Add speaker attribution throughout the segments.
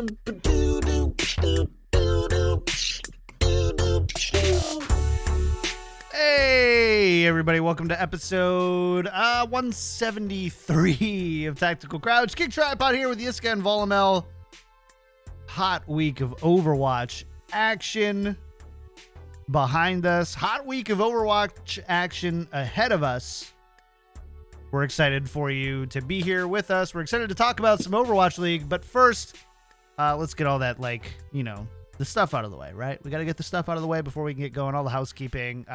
Speaker 1: Hey everybody, welcome to episode 173 of Tactical Crouch. Kickedtripod here with Yiska and Volamel. Hot week of Overwatch action behind us. Hot week of Overwatch action ahead of us. We're excited for you to be here with us. We're excited to talk about some Overwatch League, but first, let's get all that, the stuff out of the way, right? We got to get the stuff out of the way before we can get going, all the housekeeping.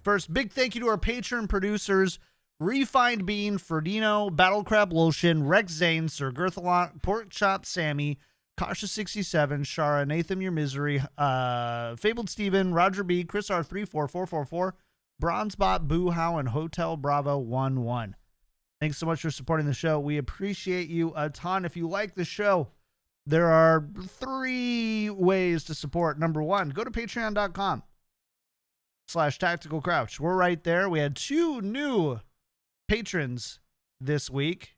Speaker 1: First, big thank you to our patron producers, Refined Bean, Ferdino, Battle Crab Lotion, Rex Zane, Sir Gerthalon, Pork Chop Sammy, Kasha67, Shara, Nathan Your Misery, Fabled Steven, Roger B, Chris R34444, Bronzebot, Boo How, and Hotel Bravo 11. Thanks so much for supporting the show. We appreciate you a ton. If you like the show, there are 3 ways to support. Number 1, go to patreon.com/Tactical Crouch. We're right there. We had 2 new patrons this week,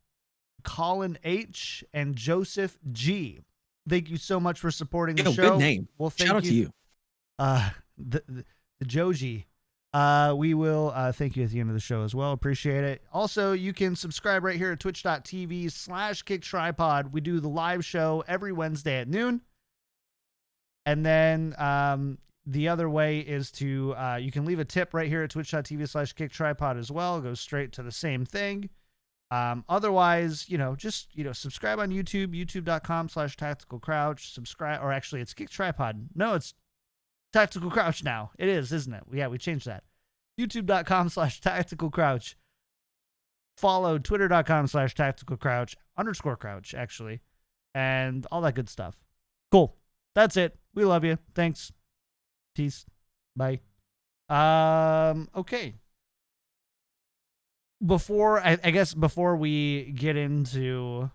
Speaker 1: Colin H. and Joseph G. Thank you so much for supporting the show.
Speaker 2: Good name.
Speaker 1: Well, thank
Speaker 2: Shout out to you.
Speaker 1: The Joji. We will thank you at the end of the show as well. Appreciate it. Also, you can subscribe right here at twitch.tv/Kickedtripod. We do the live show every Wednesday at noon. And then the other way is to, you can leave a tip right here at twitch.tv/Kickedtripod as well. It goes straight to the same thing. Otherwise, just subscribe on YouTube, youtube.com/Tactical Crouch. Subscribe, or actually it's Kickedtripod. No, it's Tactical Crouch now. It is, isn't it? Yeah, we changed that. youtube.com/Tactical Crouch. Follow twitter.com/Tactical Crouch _Crouch, actually. And all that good stuff. Cool. That's it. We love you. Thanks. Peace. Bye. Okay. Before we get into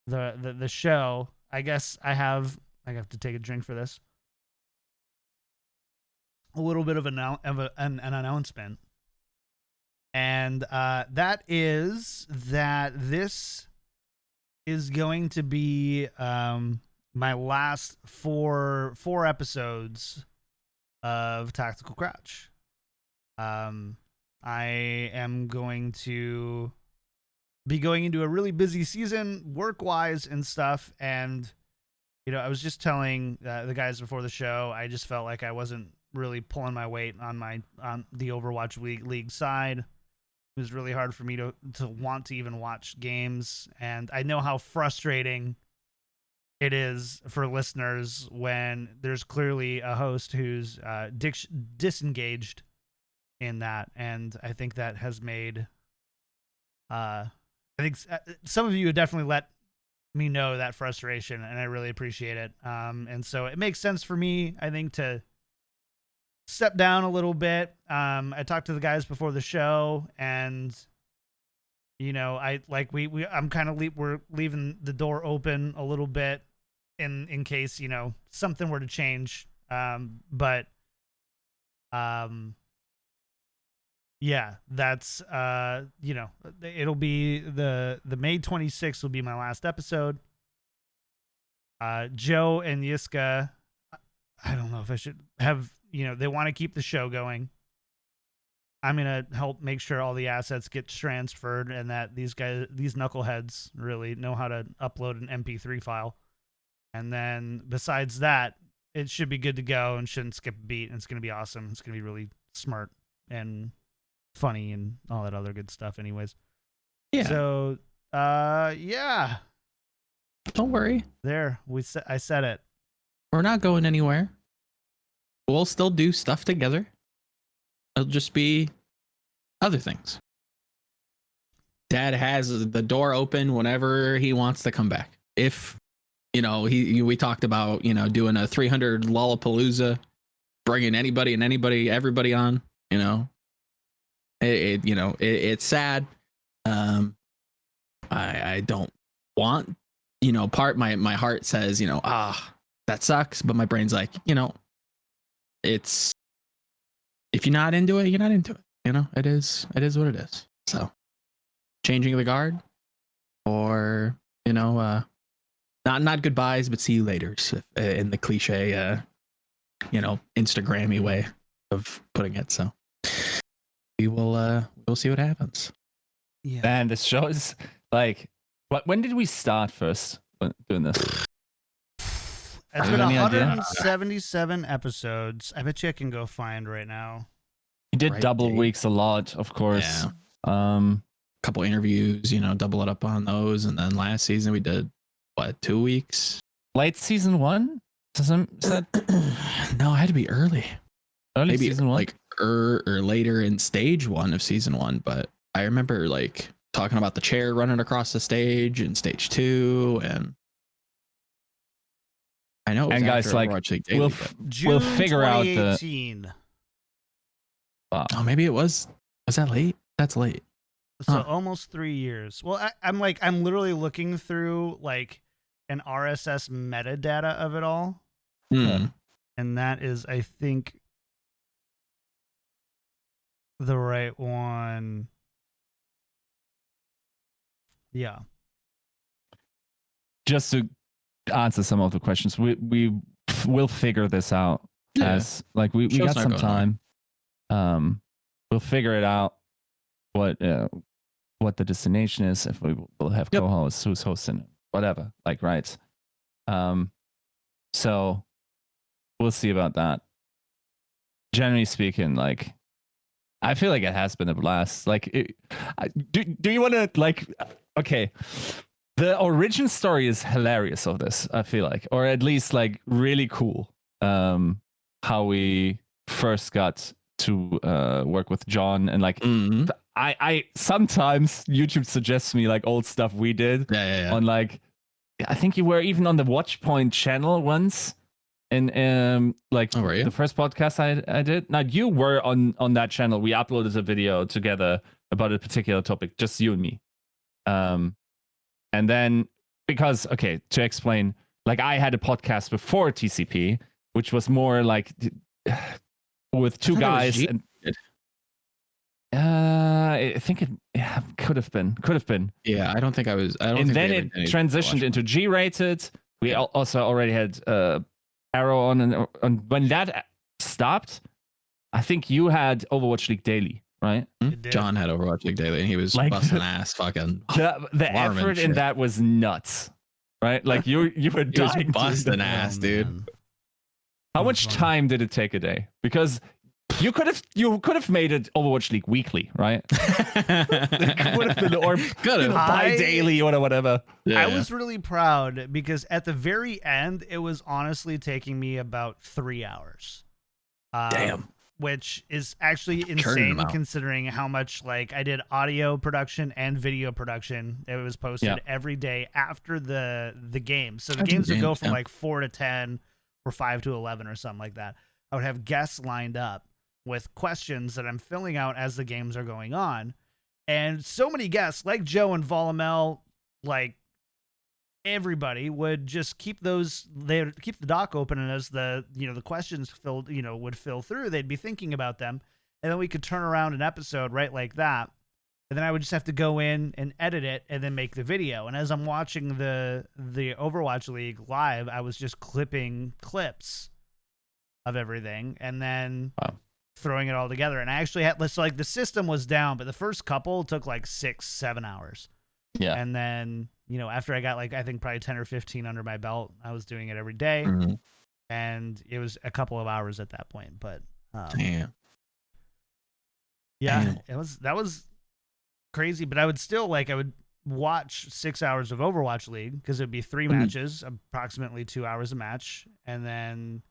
Speaker 1: the show, I guess I have to take a drink for this. A little bit of an announcement, and that is that this is going to be my last four episodes of Tactical Crouch. I am going to be going into a really busy season work-wise and stuff, and I was just telling the guys before the show, I just felt like I wasn't really pulling my weight on the Overwatch League side. It was really hard for me to want to even watch games, and I know how frustrating it is for listeners when there's clearly a host who's disengaged in that, and I think that has made I think some of you have definitely let me know that frustration, and I really appreciate it. And so it makes sense for me, I think, to step down a little bit. I talked to the guys before the show, and we're leaving the door open a little bit in case something were to change. Yeah, that's it'll be the May 26th will be my last episode. Joe and Yiska, I don't know if I should have, they want to keep the show going. I'm going to help make sure all the assets get transferred and that these knuckleheads really know how to upload an MP3 file. And then besides that, it should be good to go and shouldn't skip a beat. And it's going to be awesome. It's going to be really smart and funny and all that other good stuff anyways.
Speaker 2: Yeah.
Speaker 1: So, yeah.
Speaker 2: Don't worry.
Speaker 1: There, I said it.
Speaker 2: We're not going anywhere. We'll still do stuff together. It'll just be other things. Dad has the door open whenever he wants to come back. If, we talked about, doing a 300 Lollapalooza, bringing everybody on, it's sad. I don't want, my heart says, that sucks. But my brain's like, it's, if you're not into it, you're not into it. It is what it is. So changing the guard or, Not goodbyes, but see you later in the cliche, Instagrammy way of putting it. So we'll see what happens.
Speaker 1: Yeah.
Speaker 3: Man, this show is like, when did we start first doing this?
Speaker 1: It's
Speaker 3: Do
Speaker 1: been
Speaker 3: you have any idea?
Speaker 1: 177 episodes. I bet you I can go find right now.
Speaker 3: We did
Speaker 2: Right
Speaker 3: double
Speaker 2: date.
Speaker 3: weeks a lot, of course.
Speaker 2: Yeah. Couple interviews, double it up on those, and then last season we did 2 weeks?
Speaker 3: Late season 1? Is that
Speaker 2: No, it had to be early.
Speaker 3: early
Speaker 2: Maybe
Speaker 3: season 1?
Speaker 2: like or later in stage 1 of season 1, but I remember like talking about the chair running across the stage in stage 2, and I know it was
Speaker 3: And guys,
Speaker 2: after
Speaker 3: like,
Speaker 2: Overwatch League Daily,
Speaker 3: we'll
Speaker 2: but-
Speaker 1: June
Speaker 3: figure out the.
Speaker 1: 2018.
Speaker 2: oh, maybe it was that late? That's late.
Speaker 1: So
Speaker 2: Huh.
Speaker 1: almost 3 years. Well, I'm literally looking through like an RSS metadata of it all,
Speaker 2: Hmm.
Speaker 1: and that is, I think, the right one. Yeah.
Speaker 3: Just to answer some of the questions, we will figure this out.
Speaker 2: Yeah.
Speaker 3: As like we
Speaker 2: Show's
Speaker 3: got
Speaker 2: not
Speaker 3: some
Speaker 2: going
Speaker 3: time. We'll figure it out. What the destination is, if we will have
Speaker 2: Yep.
Speaker 3: co-hosts, who's hosting it, whatever. Like, right. So we'll see about that. Generally speaking, like, I feel like it has been a blast. Like, do you want to, like, okay, the origin story is hilarious of this, I feel like, or at least like really cool. How we first got to work with John, and like,
Speaker 2: Mhm.
Speaker 3: I sometimes YouTube suggests me like old stuff we did
Speaker 2: Yeah.
Speaker 3: on, like, I think you were even on the Watchpoint channel once, and like,
Speaker 2: Oh, were you?
Speaker 3: the first podcast I did. Now you were on that channel. We uploaded a video together about a particular topic, just you and me. And then, because, okay, to explain, like, I had a podcast before TCP, which was more like with two
Speaker 2: I thought it was
Speaker 3: guys.
Speaker 2: G-
Speaker 3: And I think it could have been.
Speaker 2: Yeah, I don't think I was. I don't.
Speaker 3: And
Speaker 2: think
Speaker 3: then
Speaker 2: we
Speaker 3: it
Speaker 2: ever did anything
Speaker 3: transitioned
Speaker 2: to
Speaker 3: into G-rated. We
Speaker 2: Yeah.
Speaker 3: also already had Arrow on, and when that stopped, I think you had Overwatch League Daily, right?
Speaker 1: It did.
Speaker 2: John had Overwatch League Daily, and he was
Speaker 3: Like-
Speaker 2: busting ass, fucking.
Speaker 3: The
Speaker 2: Alarm and
Speaker 3: effort in
Speaker 2: shit.
Speaker 3: that was nuts, right? Like, you were
Speaker 2: He was
Speaker 3: dying to-
Speaker 2: busting ass,
Speaker 1: Oh,
Speaker 2: dude.
Speaker 1: man.
Speaker 3: How
Speaker 1: That was
Speaker 3: much
Speaker 1: fun.
Speaker 3: time did it take a day? Because you could have made it Overwatch League weekly, right? It would have been, or
Speaker 2: Could've.
Speaker 3: bi-daily or whatever.
Speaker 1: I was really proud because at the very end, it was honestly taking me about 3 hours.
Speaker 2: Damn.
Speaker 1: Which is actually
Speaker 2: Churning
Speaker 1: insane
Speaker 2: them out.
Speaker 1: considering how much, like, I did audio production and video production. It was posted
Speaker 3: Yeah.
Speaker 1: every day after the game. So the
Speaker 2: After the
Speaker 1: games would go
Speaker 2: games,
Speaker 1: from
Speaker 2: yeah.
Speaker 1: like 4 to 10 or 5 to 11 or something like that. I would have guests lined up with questions that I'm filling out as the games are going on. And so many guests, like Joe and Volamel, like, everybody would just keep they'd keep the doc open, and as the questions would fill through, they'd be thinking about them, and then we could turn around an episode right like that, and then I would just have to go in and edit it and then make the video. And as I'm watching the Overwatch League live, I was just clipping clips of everything and then throwing it all together. And I actually had, so like, the system was down, but the first couple took like 6-7 hours.
Speaker 3: Yeah.
Speaker 1: And then, after I got, like, I think probably 10 or 15 under my belt, I was doing it every day.
Speaker 2: Mhm.
Speaker 1: And it was a couple of hours at that point. But
Speaker 2: Damn.
Speaker 1: yeah,
Speaker 2: Damn.
Speaker 1: that was crazy. But I would still, like, I would watch 6 hours of Overwatch League because it would be 3 matches, approximately 2 hours a match. And then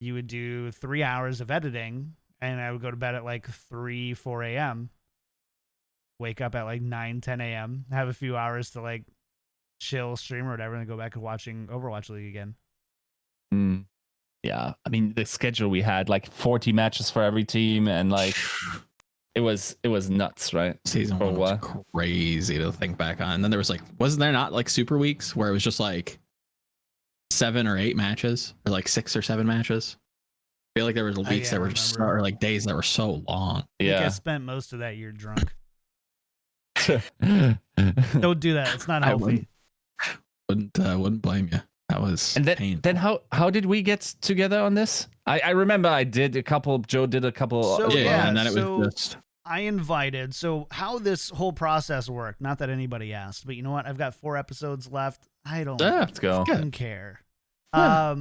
Speaker 1: you would do 3 hours of editing, and I would go to bed at like 3-4 a.m. Wake up at like 9-10 a.m. Have a few hours to, like, chill, stream or whatever, and then go back to watching Overwatch League again.
Speaker 3: Yeah, I mean, the schedule we had, like 40 matches for every team, and like it was nuts, right?
Speaker 2: Season
Speaker 3: For
Speaker 2: one
Speaker 3: what?
Speaker 2: was crazy to think back on. And then there was, like, wasn't there not like super weeks where it was just like 7 or 8 matches, or like 6 or 7 matches? I feel like there was weeks that were just, or like days that were so long.
Speaker 1: I think I
Speaker 3: Yeah.
Speaker 1: spent most of that year drunk. Don't do that. It's not
Speaker 2: I
Speaker 1: healthy.
Speaker 2: wouldn't. Wouldn't blame you. That was
Speaker 3: And
Speaker 2: painful.
Speaker 3: then how did we get together on this? I remember I did a couple. Joe did a couple.
Speaker 1: So,
Speaker 3: as well.
Speaker 1: yeah,
Speaker 2: and then it
Speaker 1: so-
Speaker 2: was just
Speaker 1: I invited. So how this whole process worked, not that anybody asked, but you know what? I've got 4 episodes left. I don't
Speaker 3: Let's go.
Speaker 1: fucking care.
Speaker 2: Yeah.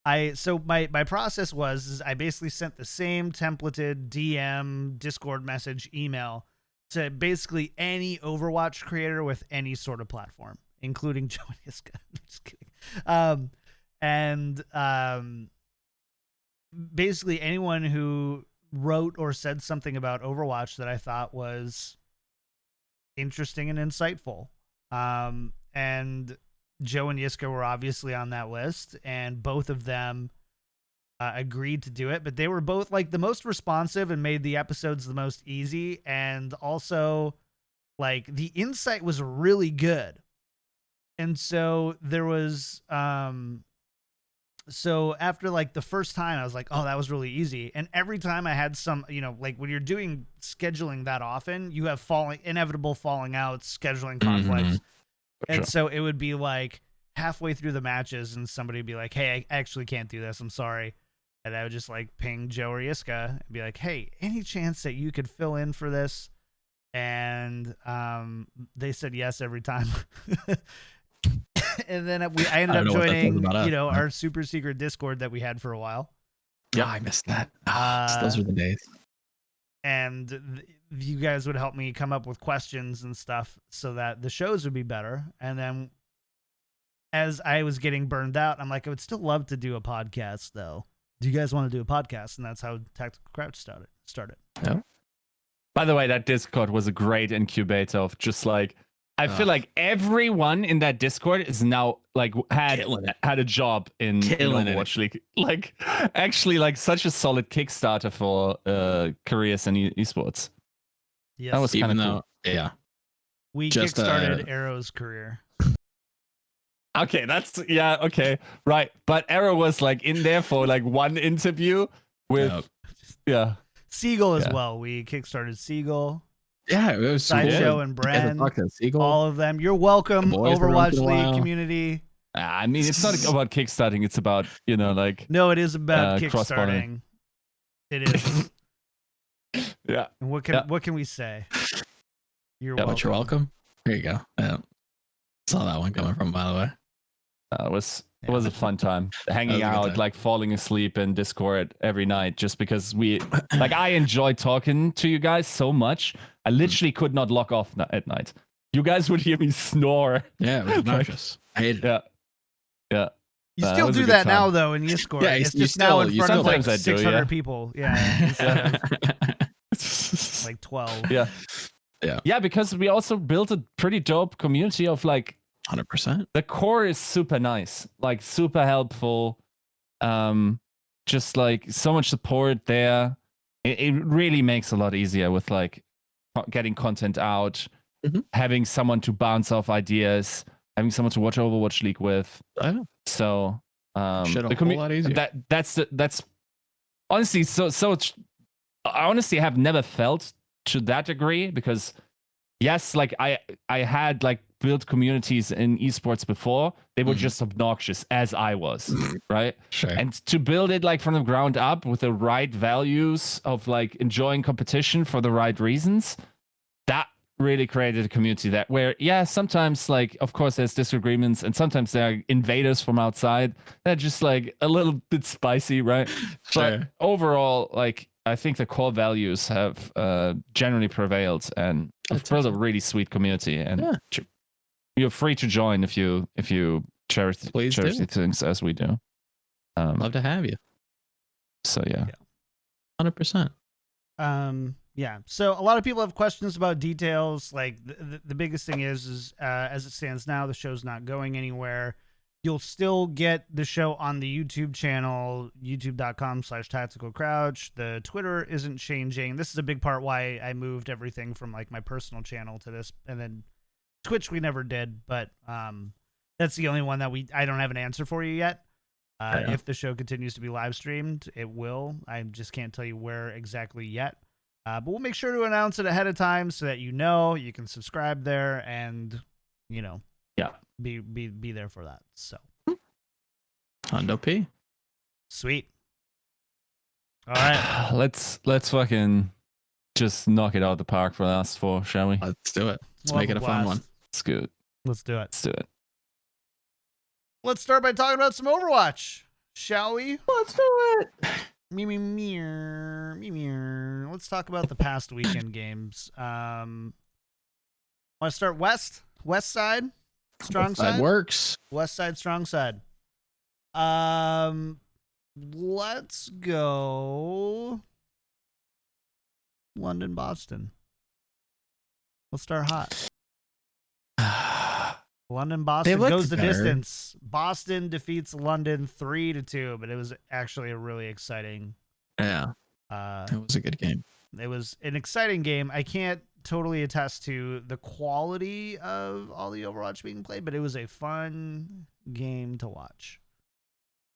Speaker 1: My process was I basically sent the same templated DM, Discord message, email to basically any Overwatch creator with any sort of platform, including Joe and Yiska. I'm just kidding. Basically anyone who wrote or said something about Overwatch that I thought was interesting and insightful. And Joe and Yiska were obviously on that list, and both of them agreed to do it, but they were both like the most responsive and made the episodes the most easy, and also like the insight was really good. And so there was so after like the first time I was like, oh, that was really easy. And every time I had some, like when you're doing scheduling that often, you have inevitable falling outs, scheduling conflicts. And
Speaker 3: Sure.
Speaker 1: so it would be like halfway through the matches and somebody would be like, hey, I actually can't do this. I'm sorry. And I would just like ping Joe or Yiska and be like, hey, any chance that you could fill in for this? And they said yes every time. And then I ended up joining, our super secret Discord that we had for a while.
Speaker 2: Yeah, I missed that. Those were the days.
Speaker 1: And you guys would help me come up with questions and stuff so that the shows would be better. And then as I was getting burned out, I'm like, I would still love to do a podcast, though. Do you guys want to do a podcast? And that's how Tactical Crouch started.
Speaker 2: Yeah.
Speaker 3: By the way, that Discord was a great incubator of just like, I feel like everyone in that Discord is now like had a job in Overwatch League. Like actually like such a solid Kickstarter for careers in esports.
Speaker 1: Yes.
Speaker 3: That was kind of cool.
Speaker 2: Yeah.
Speaker 1: We
Speaker 2: Just,
Speaker 1: kickstarted Arrow's career.
Speaker 3: Okay, okay. Right. But Arrow was like in there for like one interview with
Speaker 1: Seagull as well. We kickstarted Seagull.
Speaker 2: Yeah, it was
Speaker 1: Sideshow and Bren. All of them. You're welcome, Overwatch League community.
Speaker 3: I mean, it's not about kickstarting. It's about, like...
Speaker 1: No, it is about kickstarting. It is.
Speaker 3: Yeah.
Speaker 1: And what can we say? You're welcome.
Speaker 2: But you're welcome. Here you go. Yeah. Saw that one coming from, by the way.
Speaker 3: It was a fun time hanging out, like falling asleep in Discord every night, just because I enjoy talking to you guys so much. I literally could not log off at night. You guys would hear me snore.
Speaker 2: Yeah, it was nauseous. I hated it.
Speaker 3: Yeah.
Speaker 1: You still do that now, though, in Discord.
Speaker 2: Yeah,
Speaker 1: it's just now in front of like
Speaker 3: sometimes I do,
Speaker 1: 600 people. Yeah. Like 12.
Speaker 3: Yeah. Yeah, because we also built a pretty dope community of like
Speaker 2: 100%.
Speaker 3: The core is super nice, like super helpful. Just like so much support there. It really makes a lot easier with like getting content out, having someone to bounce off ideas, having someone to watch Overwatch League with. So
Speaker 2: the whole lot easier.
Speaker 3: That's honestly so. I honestly have never felt to that degree because yes, like I had like built communities in esports before. They were just obnoxious as I was, right?
Speaker 2: Sure.
Speaker 3: And to build it like from the ground up with the right values of like enjoying competition for the right reasons, that really created a community that where, sometimes like, of course there's disagreements and sometimes there are invaders from outside that are just like a little bit spicy, right?
Speaker 2: Sure.
Speaker 3: But overall, like, I think the core values have generally prevailed and it's built a really sweet community. And you're free to join if you cherish these things as we do.
Speaker 2: Love to have you.
Speaker 3: So yeah.
Speaker 2: 100%.
Speaker 1: Yeah. So a lot of people have questions about details. Like the biggest thing is as it stands now, the show's not going anywhere. You'll still get the show on the YouTube channel, youtube.com/tacticalcrouch. The Twitter isn't changing. This is a big part why I moved everything from like my personal channel to this, and then Twitch we never did, but that's the only one that I don't have an answer for you yet. If the show continues to be live streamed, it will. I just can't tell you where exactly yet. But we'll make sure to announce it ahead of time so that you can subscribe there and, be there for that. So
Speaker 2: Hondo P.
Speaker 1: sweet. All right,
Speaker 3: let's fucking just knock it out of the park for the last 4, shall we?
Speaker 2: Let's do it. Let's
Speaker 1: We'll
Speaker 2: make
Speaker 1: have
Speaker 2: it
Speaker 1: a
Speaker 2: a fun
Speaker 1: blast.
Speaker 2: one.
Speaker 3: It's good.
Speaker 1: Let's do it.
Speaker 3: Let's do it.
Speaker 1: Let's start by talking about some Overwatch, shall we?
Speaker 2: Let's do it.
Speaker 1: Me. Let's talk about the past weekend games. Want to start west side, strong
Speaker 2: That
Speaker 1: side,
Speaker 2: works.
Speaker 1: west side, strong side. Let's go London, Boston. Let's start hot. London, Boston
Speaker 2: looked
Speaker 1: goes the
Speaker 2: better.
Speaker 1: distance. Boston defeats London 3-2, but it was actually a really exciting.
Speaker 2: Yeah, it was a good game.
Speaker 1: It was an exciting game. I can't totally attest to the quality of all the Overwatch being played, but it was a fun game to watch.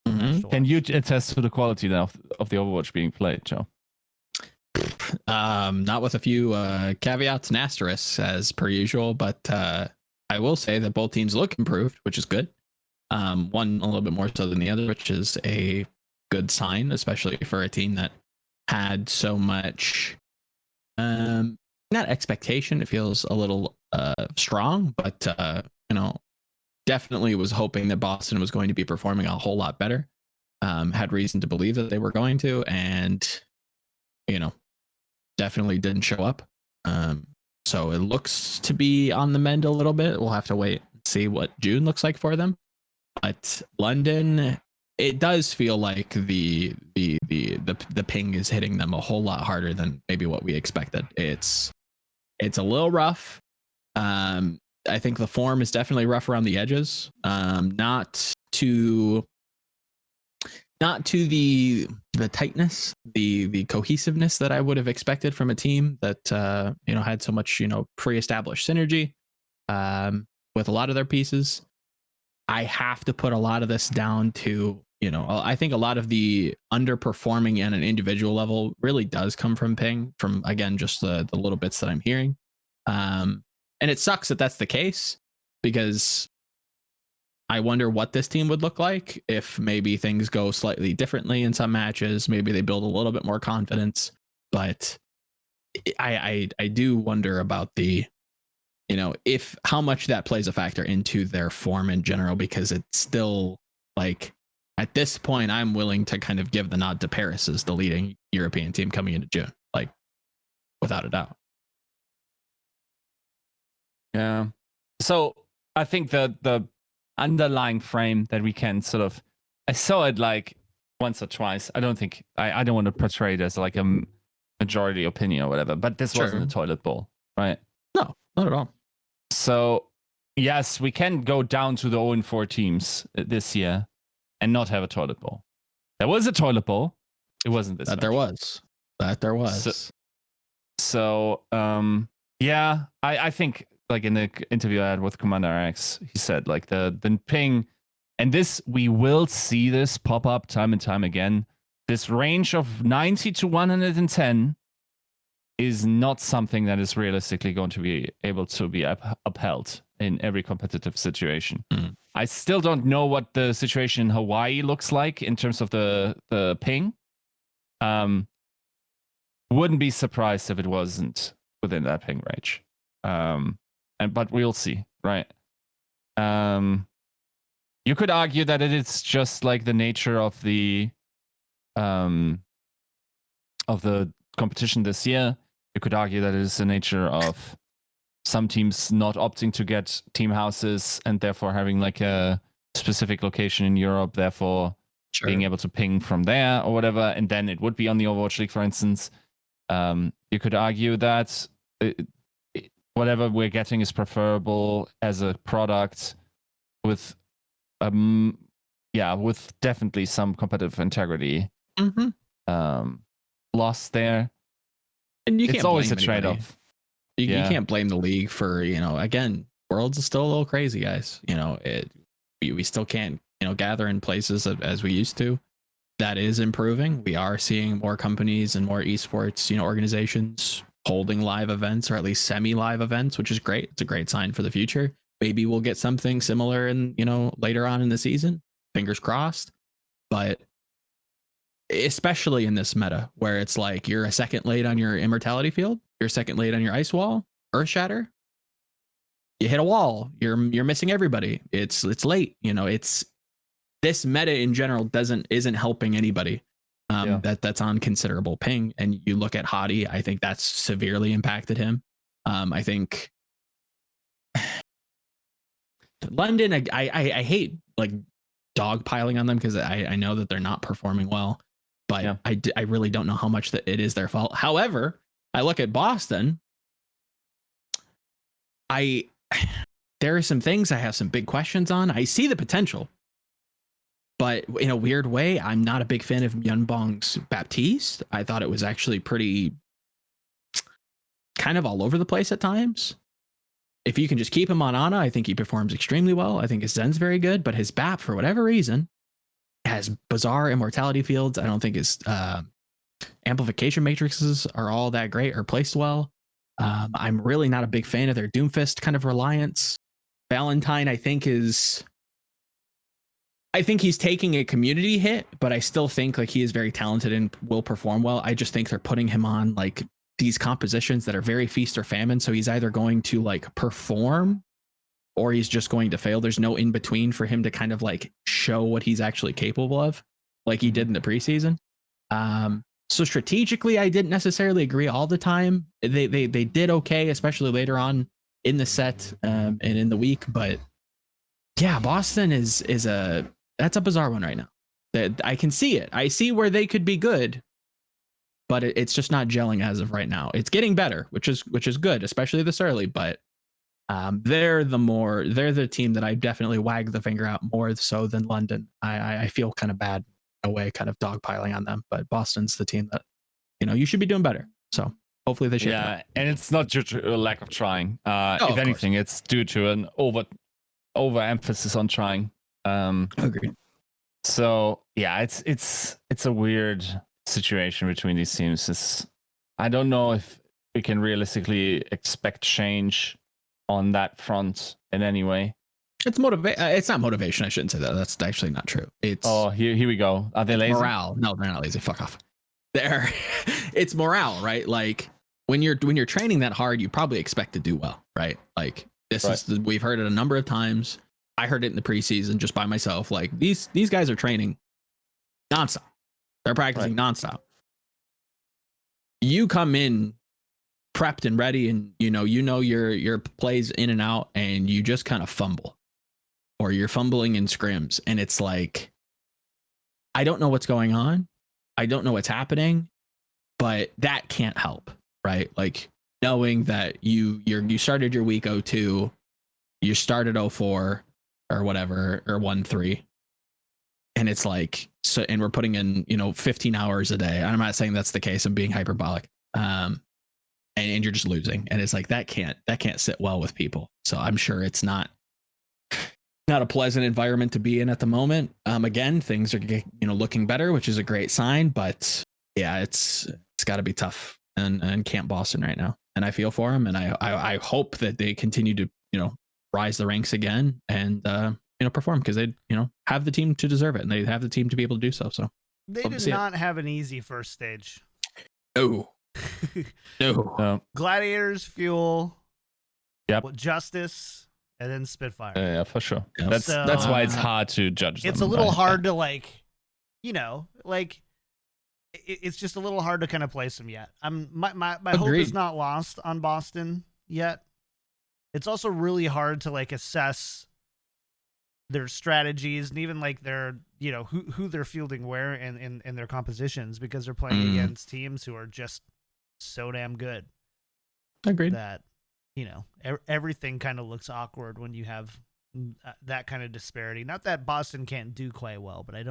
Speaker 2: Mhm.
Speaker 3: Can you attest to the quality now of the Overwatch being played, Joe?
Speaker 2: Not with a few caveats and asterisks as per usual, but I will say that both teams look improved, which is good. One a little bit more so than the other, which is a good sign, especially for a team that had so much not expectation. It feels a little strong, but definitely was hoping that Boston was going to be performing a whole lot better. Had reason to believe that they were going to, and definitely didn't show up. So it looks to be on the mend a little bit. We'll have to wait and see what June looks like for them. But London, it does feel like the ping is hitting them a whole lot harder than maybe what we expected. It's a little rough. I think the form is definitely rough around the edges. Not to the tightness, the cohesiveness that I would have expected from a team that had so much pre-established synergy with a lot of their pieces. I have to put a lot of this down to I think a lot of the underperforming at an individual level really does come from ping, from again just the little bits that I'm hearing, and it sucks that that's the case, because I wonder what this team would look like if maybe things go slightly differently in some matches. Maybe they build a little bit more confidence, but I do wonder about the, if how much that plays a factor into their form in general, because it's still like at this point, I'm willing to kind of give the nod to Paris as the leading European team coming into June, like without a doubt.
Speaker 3: Yeah. So I think the underlying frame that we can sort of, I saw it like once or twice. I don't think I don't want to portray it as like a majority opinion or whatever, but this wasn't a toilet bowl, right?
Speaker 2: No, not at all.
Speaker 3: So yes, we can go down to the 0-4 teams this year and not have a toilet bowl. There was a toilet bowl. It wasn't this.
Speaker 2: That there was.
Speaker 3: So yeah, I think like in the interview I had with Commander X, he said like the ping, and this we will see this pop up time and time again. This range of 90 to 110 is not something that is realistically going to be able to be upheld in every competitive situation.
Speaker 2: Mm.
Speaker 3: I still don't know what the situation in Hawaii looks like in terms of the ping. Wouldn't be surprised if it wasn't within that ping range. But we'll see, right? You could argue that it is just like the nature of the competition this year. You could argue that it is the nature of some teams not opting to get team houses and therefore having like a specific location in Europe, therefore being able to ping from there or whatever, and then it would be on the Overwatch League, for instance. You could argue that whatever we're getting is preferable as a product with with definitely some competitive integrity lost there.
Speaker 2: And
Speaker 3: it's always a trade-off.
Speaker 2: You can't blame the league for, again, Worlds is still a little crazy, guys. We still can't, gather in places as we used to. That is improving. We are seeing more companies and more esports, organizations holding live events, or at least semi-live events, which is great. It's a great sign for the future. maybe we'll get something similar in, later on in the season. Fingers crossed. But especially in this meta where it's like you're a second late on your immortality field, you're a second late on your ice wall, earth shatter, you hit a wall, you're missing everybody. It's late. It's this meta in general isn't helping anybody. That's on considerable ping. And you look at Hottie, I think that's severely impacted him. I think London, I hate like dogpiling on them because I know that they're not performing well, but I really don't know how much that it is their fault. However, I look at Boston. There are some things I have some big questions on. I see the potential, but in a weird way, I'm not a big fan of Yunbong's Baptiste. I thought it was actually pretty kind of all over the place at times. If you can just keep him on Ana, I think he performs extremely well. I think his Zen's very good, but his BAP, for whatever reason, has bizarre immortality fields. I don't think his amplification matrices are all that great or placed well. I'm really not a big fan of their Doomfist kind of reliance. Valentine, I think he's taking a community hit, but I still think like he is very talented and will perform well. I just think they're putting him on like these compositions that are very feast or famine. So he's either going to like perform or he's just going to fail. There's no in between for him to kind of like show what he's actually capable of, like he did in the preseason. So strategically, I didn't necessarily agree all the time. They did okay, especially later on in the set and in the week. But yeah, Boston that's a bizarre one right now. That I can see it. I see where they could be good, but it's just not gelling as of right now. It's getting better, which is good, especially this early. But they're the team that I definitely wag the finger at more so than London. I feel kind of bad in a way, kind of dogpiling on them. But Boston's the team that you should be doing better. So hopefully they shape it up.
Speaker 3: And it's not due to a lack of trying. If anything, it's due to an overemphasis on trying.
Speaker 2: Agreed.
Speaker 3: So yeah, it's a weird situation between these teams. I don't know if we can realistically expect change on that front in any way.
Speaker 2: It's it's not motivation. I shouldn't say that. That's actually not true. It's
Speaker 3: here we go. Are they lazy?
Speaker 2: Morale. No, they're not lazy. Fuck off. It's morale, right? Like when you're training that hard, you probably expect to do well, right? Like we've heard it a number of times. I heard it in the preseason just by myself. Like these guys are training nonstop. They're practicing nonstop. You come in prepped and ready, and your plays in and out, and you just kind of fumble, or you're fumbling in scrims, and it's like, I don't know what's going on. I don't know what's happening, but that can't help, right? Like knowing that you started your week 02, you started 04 or whatever, or 1-3. And it's like, so, and we're putting in, 15 hours a day. I'm not saying that's the case. I'm being hyperbolic. And you're just losing. And it's like, that can't sit well with people. So I'm sure it's not a pleasant environment to be in at the moment. Again, things are, looking better, which is a great sign, but yeah, it's gotta be tough and Camp Boston right now. And I feel for them. And I hope that they continue to, rise the ranks again and, perform, because they, have the team to deserve it, and they have the team to be able to do so. So
Speaker 1: they did not have an easy first stage.
Speaker 2: No.
Speaker 1: Gladiators, Fuel,
Speaker 3: yep,
Speaker 1: Justice, and then Spitfire.
Speaker 3: Yeah, for sure.
Speaker 2: Yeah.
Speaker 3: That's why it's hard to judge them.
Speaker 1: It's a little hard to it's just a little hard to kind of place them yet. My hope is not lost on Boston yet. It's also really hard to assess their strategies and even their who they're fielding where in their compositions, because they're playing against teams who are just so damn good.
Speaker 2: Agreed.
Speaker 1: That everything kind of looks awkward when you have that kind of disparity. Not that Boston can't do quite well, but
Speaker 2: I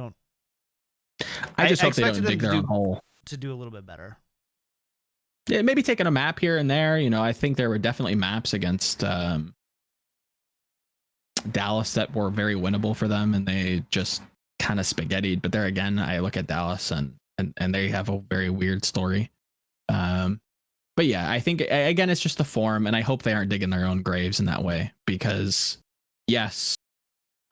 Speaker 2: just hope they don't dig their own hole
Speaker 1: to do a little bit better.
Speaker 2: Yeah, maybe taking a map here and there. I think there were definitely maps against Dallas that were very winnable for them, and they just kind of spaghettied. But there again, I look at Dallas and they have a very weird story. But yeah, I think again it's just the form, and I hope they aren't digging their own graves in that way, because yes,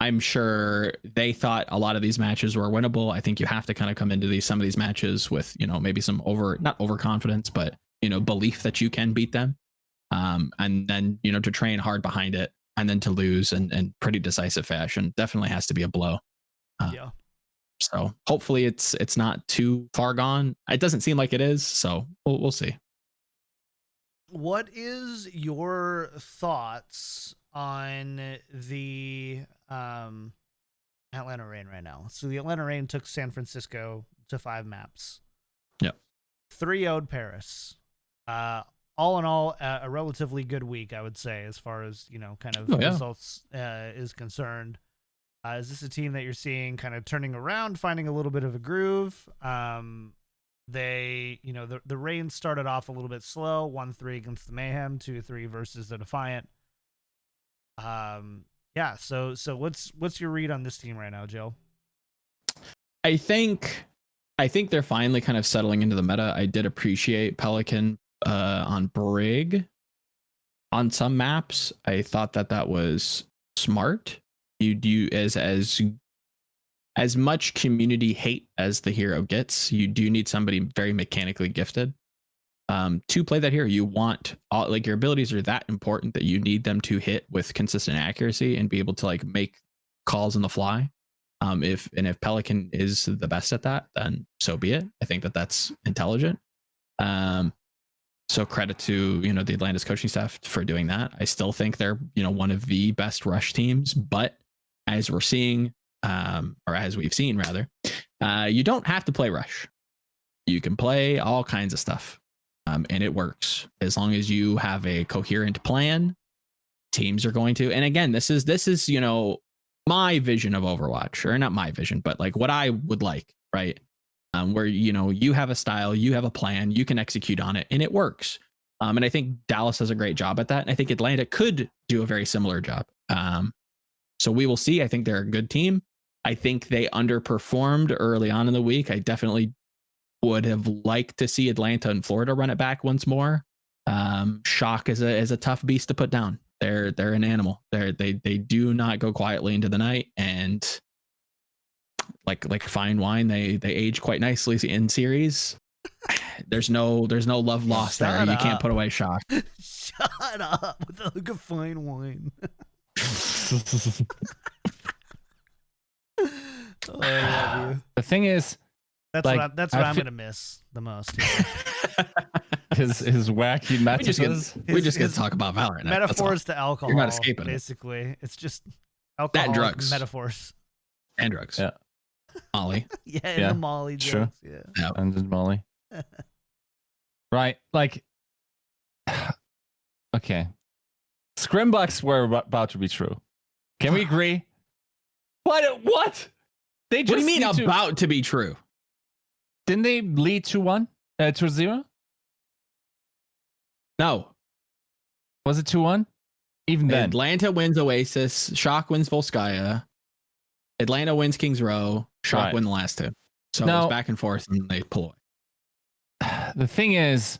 Speaker 2: I'm sure they thought a lot of these matches were winnable. I think you have to kind of come into some of these matches with, maybe some not overconfidence, but belief that you can beat them. And then to train hard behind it, and then to lose in pretty decisive fashion definitely has to be a blow.
Speaker 1: Yeah.
Speaker 2: So hopefully it's not too far gone. It doesn't seem like it is, so we'll see.
Speaker 1: What is your thoughts on the Atlanta Reign right now? So the Atlanta Reign took San Francisco to 5 maps.
Speaker 2: Yep.
Speaker 1: 3-0'd Paris. All in all, a relatively good week, I would say, as far as kind of results is concerned. Is this a team that you're seeing kind of turning around, finding a little bit of a groove? They, the Reign started off a little bit slow, 1-3 against the Mayhem, 2-3 versus the Defiant. Yeah. So what's your read on this team right now, Joe?
Speaker 2: I think they're finally kind of settling into the meta. I did appreciate Pelican on Brig on some maps. I thought that was smart. You do as much community hate as the hero gets, you do need somebody very mechanically gifted to play that hero. You want your abilities are that important that you need them to hit with consistent accuracy and be able to make calls on the fly. If Pelican is the best at that, then so be it. I think that's intelligent. So credit to the Atlantis coaching staff for doing that. I still think they're one of the best rush teams, but as we're seeing, or as we've seen rather, you don't have to play rush. You can play all kinds of stuff, and it works as long as you have a coherent plan. Teams are going to, and again, this is my vision of Overwatch, or not my vision, but what I would like, right? Where you have a style, you have a plan, you can execute on it, and it works. And I think Dallas does a great job at that, and I think Atlanta could do a very similar job. So we will see. I think they're a good team. I think they underperformed early on in the week. I definitely would have liked to see Atlanta and Florida run it back once more. Shock is a tough beast to put down. They're an animal. They do not go quietly into the night, and like fine wine, they age quite nicely in series. There's no love lost there. You can't put away Shock.
Speaker 1: Shut up with the look of fine wine. Oh, I love you.
Speaker 3: The thing is,
Speaker 1: that's what I'm gonna miss the most.
Speaker 3: his wacky metaphors.
Speaker 2: We just get to talk about Valorant.
Speaker 1: Metaphors to alcohol.
Speaker 2: You're not escaping
Speaker 1: basically.
Speaker 2: It.
Speaker 1: It's just alcohol
Speaker 2: and drugs.
Speaker 1: Metaphors.
Speaker 2: And drugs.
Speaker 3: Yeah.
Speaker 2: Molly.
Speaker 1: Yeah, the Molly jokes.
Speaker 3: Sure.
Speaker 1: Yeah.
Speaker 3: And the Molly. Right. Okay. Scrim-bux were about to be true. Can we agree? What? They just
Speaker 2: what do you mean about to be true?
Speaker 3: Didn't they lead 2-1? 2-0?
Speaker 2: No.
Speaker 3: Was it 2-1? Even then.
Speaker 2: Atlanta wins Oasis. Shock wins Volskaya. Atlanta wins Kings Row. Shock win the last two. So it was back and forth, and they pull away.
Speaker 3: The thing is,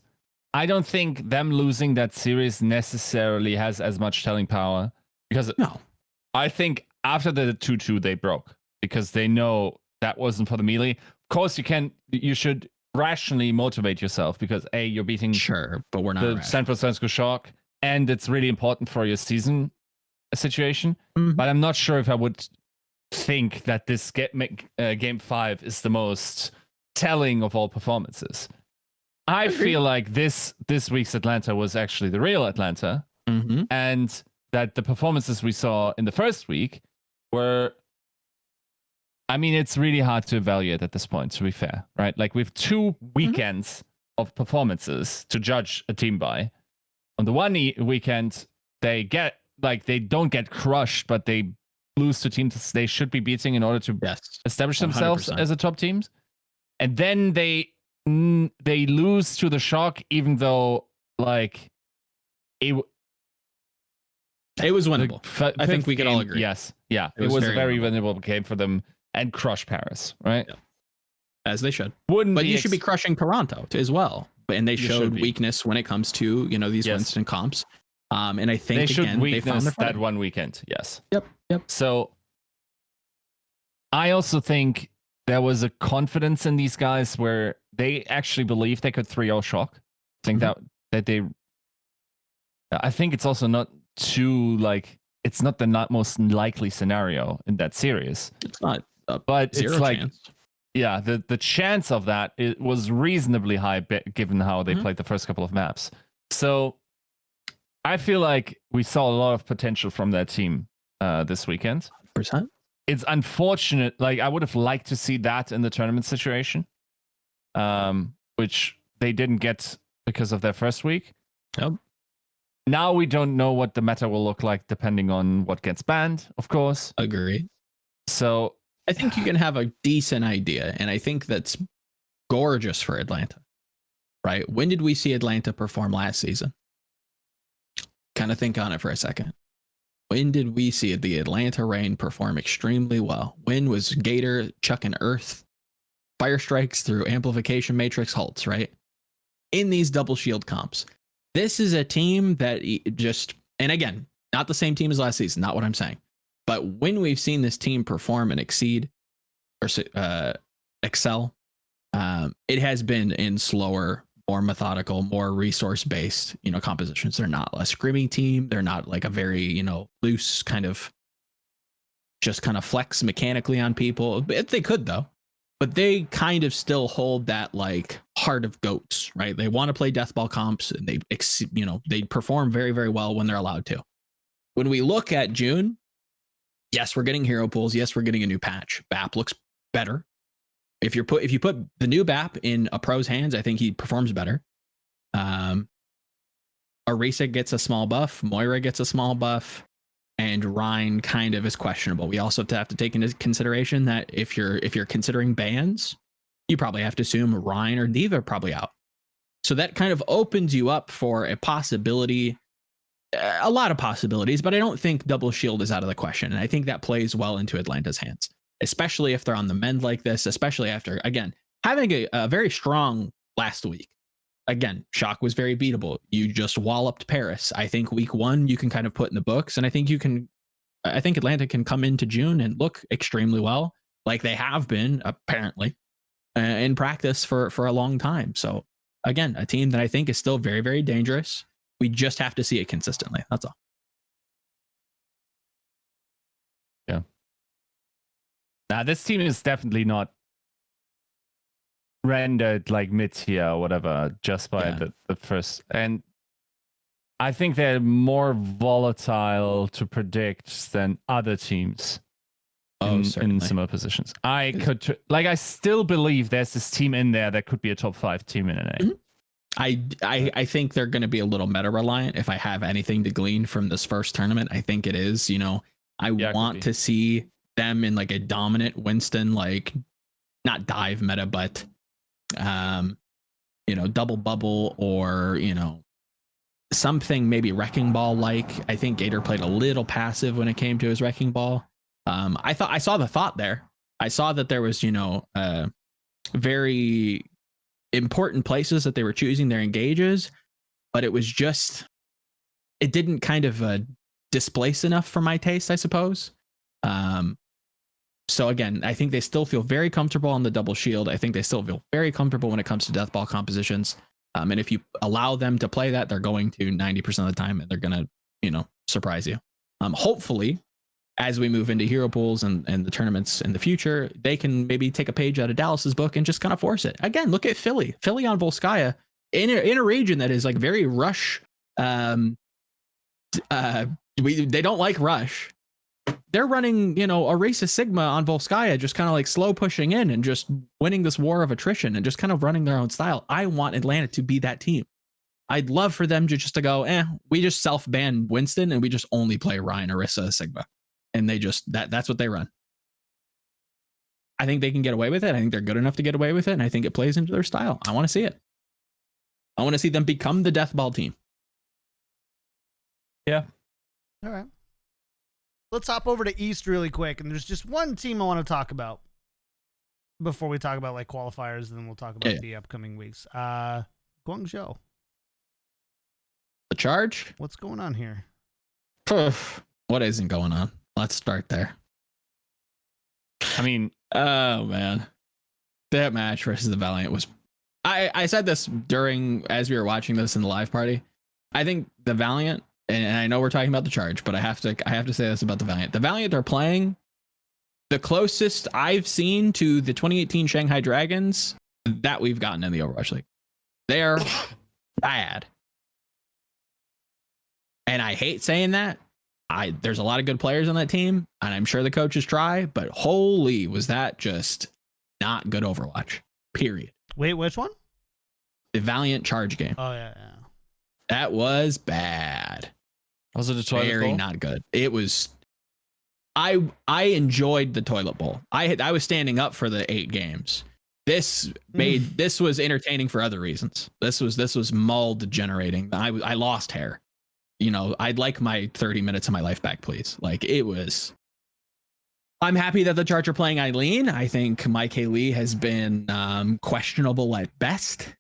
Speaker 3: I don't think them losing that series necessarily has as much telling power, because I think after the 2-2 they broke, because they know that wasn't for the melee. Of course, you should rationally motivate yourself, because you're beating
Speaker 2: but we're not
Speaker 3: the San Francisco Shock, and it's really important for your season situation.
Speaker 2: Mm-hmm.
Speaker 3: But I'm not sure if I would think that this game 5 is the most telling of all performances. I feel like this week's Atlanta was actually the real Atlanta, and that the performances we saw in the first week were, I mean, it's really hard to evaluate at this point, to be fair, right? We have 2 weekends of performances to judge a team by. On the one weekend, they don't get crushed, but they lose to teams they should be beating in order to establish themselves 100%. As a top team. And then they lose to the Shock, even though it was winnable. I think we can all agree. Yes, yeah, it was a very winnable game for them, and crush Paris, right?
Speaker 2: Yeah. As they should.
Speaker 3: But
Speaker 2: you should be crushing Toronto as well. and they
Speaker 3: You should
Speaker 2: showed
Speaker 3: be.
Speaker 2: weakness when it comes to these
Speaker 3: Yes.
Speaker 2: Winston comps. And I think
Speaker 3: They showed
Speaker 2: again they found
Speaker 3: weakness
Speaker 2: their
Speaker 3: that
Speaker 2: footing.
Speaker 3: one weekend. Yes.
Speaker 2: Yep.
Speaker 3: So I also think there was a confidence in these guys where they actually believed they could 3-0 shock. I think that they. I think it's also not too it's not the most likely scenario in that series.
Speaker 2: It's not a
Speaker 3: But
Speaker 2: zero
Speaker 3: it's like,
Speaker 2: chance.
Speaker 3: yeah, the chance of that it was reasonably high given how they played the first couple of maps. So I feel like we saw a lot of potential from that team this weekend.
Speaker 2: 100%.
Speaker 3: It's unfortunate. Like I would have liked to see that in the tournament situation, which they didn't get because of their first week.
Speaker 2: Yep.
Speaker 3: Now we don't know what the meta will look like depending on what gets banned, of course.
Speaker 2: Agree.
Speaker 3: So
Speaker 2: I think you can have a decent idea, and I think that's gorgeous for Atlanta, right? When did we see Atlanta perform last season? Kind of think on it for a second. When did we see the Atlanta Reign perform extremely well? When was Gator chucking Earth fire strikes through amplification matrix halts, right? In these double shield comps. This is a team that just, and again, not the same team as last season, not what I'm saying. But when we've seen this team perform and exceed or excel, it has been in slower, more methodical, more resource-based, compositions. They're not a scrimming team. They're not like a very, loose kind of flex mechanically on people. They could though, but they kind of still hold that like heart of goats, right? They want to play deathball comps, and they perform very, very well when they're allowed to. When we look at June, yes, we're getting hero pools. Yes, we're getting a new patch. BAP looks better. If you put the new BAP in a pro's hands, I think he performs better. Arisa gets a small buff. Moira gets a small buff. And Rhine kind of is questionable. We also have to take into consideration that if you're considering bans, you probably have to assume Rhine or Diva are probably out. So that kind of opens you up for a possibility, a lot of possibilities, but I don't think double shield is out of the question. And I think that plays well into Atlanta's hands, especially if they're on the mend like this, especially after, again, having a very strong last week. Again, Shock was very beatable. You just walloped Paris. I think week 1 you can kind of put in the books, and I think Atlanta can come into June and look extremely well, like they have been apparently in practice for a long time. So again, a team that I think is still very, very dangerous. We just have to see it consistently. That's all.
Speaker 3: Yeah. Now this team is definitely not rendered like mid-tier or whatever just by the first, and I think they're more volatile to predict than other teams in similar positions. I still believe there's this team in there that could be a top 5 team in NA.
Speaker 2: I think they're going to be a little meta reliant. If I have anything to glean from this first tournament, I think it is, I want to see them in like a dominant Winston, like not dive meta, but double bubble or, something maybe wrecking ball like. I think Gator played a little passive when it came to his wrecking ball. I saw the thought there. I saw that there was, very important places that they were choosing their engages, but it didn't kind of displace enough for my taste, I suppose. So again, I think they still feel very comfortable on the double shield. I think they still feel very comfortable when it comes to deathball compositions. And if you allow them to play that, they're going to 90% of the time, and they're going to, surprise you. Hopefully, as we move into hero pools and the tournaments in the future, they can maybe take a page out of Dallas's book and just kind of force it. Again, look at Philly on Volskaya in a region that is like very rush. They don't like rush. They're running, a race of Sigma on Volskaya, just kind of like slow pushing in and just winning this war of attrition and just kind of running their own style. I want Atlanta to be that team. I'd love for them to go, we just self-ban Winston and we just only play Ryan, Orisa, Sigma. And they just, that's what they run. I think they can get away with it. I think they're good enough to get away with it. And I think it plays into their style. I want to see it. I want to see them become the deathball team.
Speaker 3: Yeah.
Speaker 1: All right. Let's hop over to East really quick, and there's just one team I want to talk about before we talk about like qualifiers, and then we'll talk about the upcoming weeks. Guangzhou.
Speaker 2: The charge?
Speaker 1: What's going on here?
Speaker 2: What isn't going on? Let's start there.
Speaker 3: I mean,
Speaker 2: Oh man, that match versus the Valiant was. I said this as we were watching this in the live party. I think the Valiant, and I know we're talking about the charge, but I have to say this about the Valiant. The Valiant are playing the closest I've seen to the 2018 Shanghai Dragons that we've gotten in the Overwatch League. They're bad. And I hate saying that. There's a lot of good players on that team, and I'm sure the coaches try, but holy, was that just not good Overwatch. Period.
Speaker 1: Wait, which one?
Speaker 2: The Valiant charge game.
Speaker 1: Oh yeah.
Speaker 2: That was bad.
Speaker 3: was it a toilet
Speaker 2: Very
Speaker 3: bowl?
Speaker 2: not good. It was. I enjoyed the toilet bowl. I was standing up for the 8 games. This was entertaining for other reasons. This was mold generating. I lost hair. You know, I'd like my 30 minutes of my life back, please. Like, it was. I'm happy that the Charge are playing Eileen. I think Mike Lee has been questionable at best.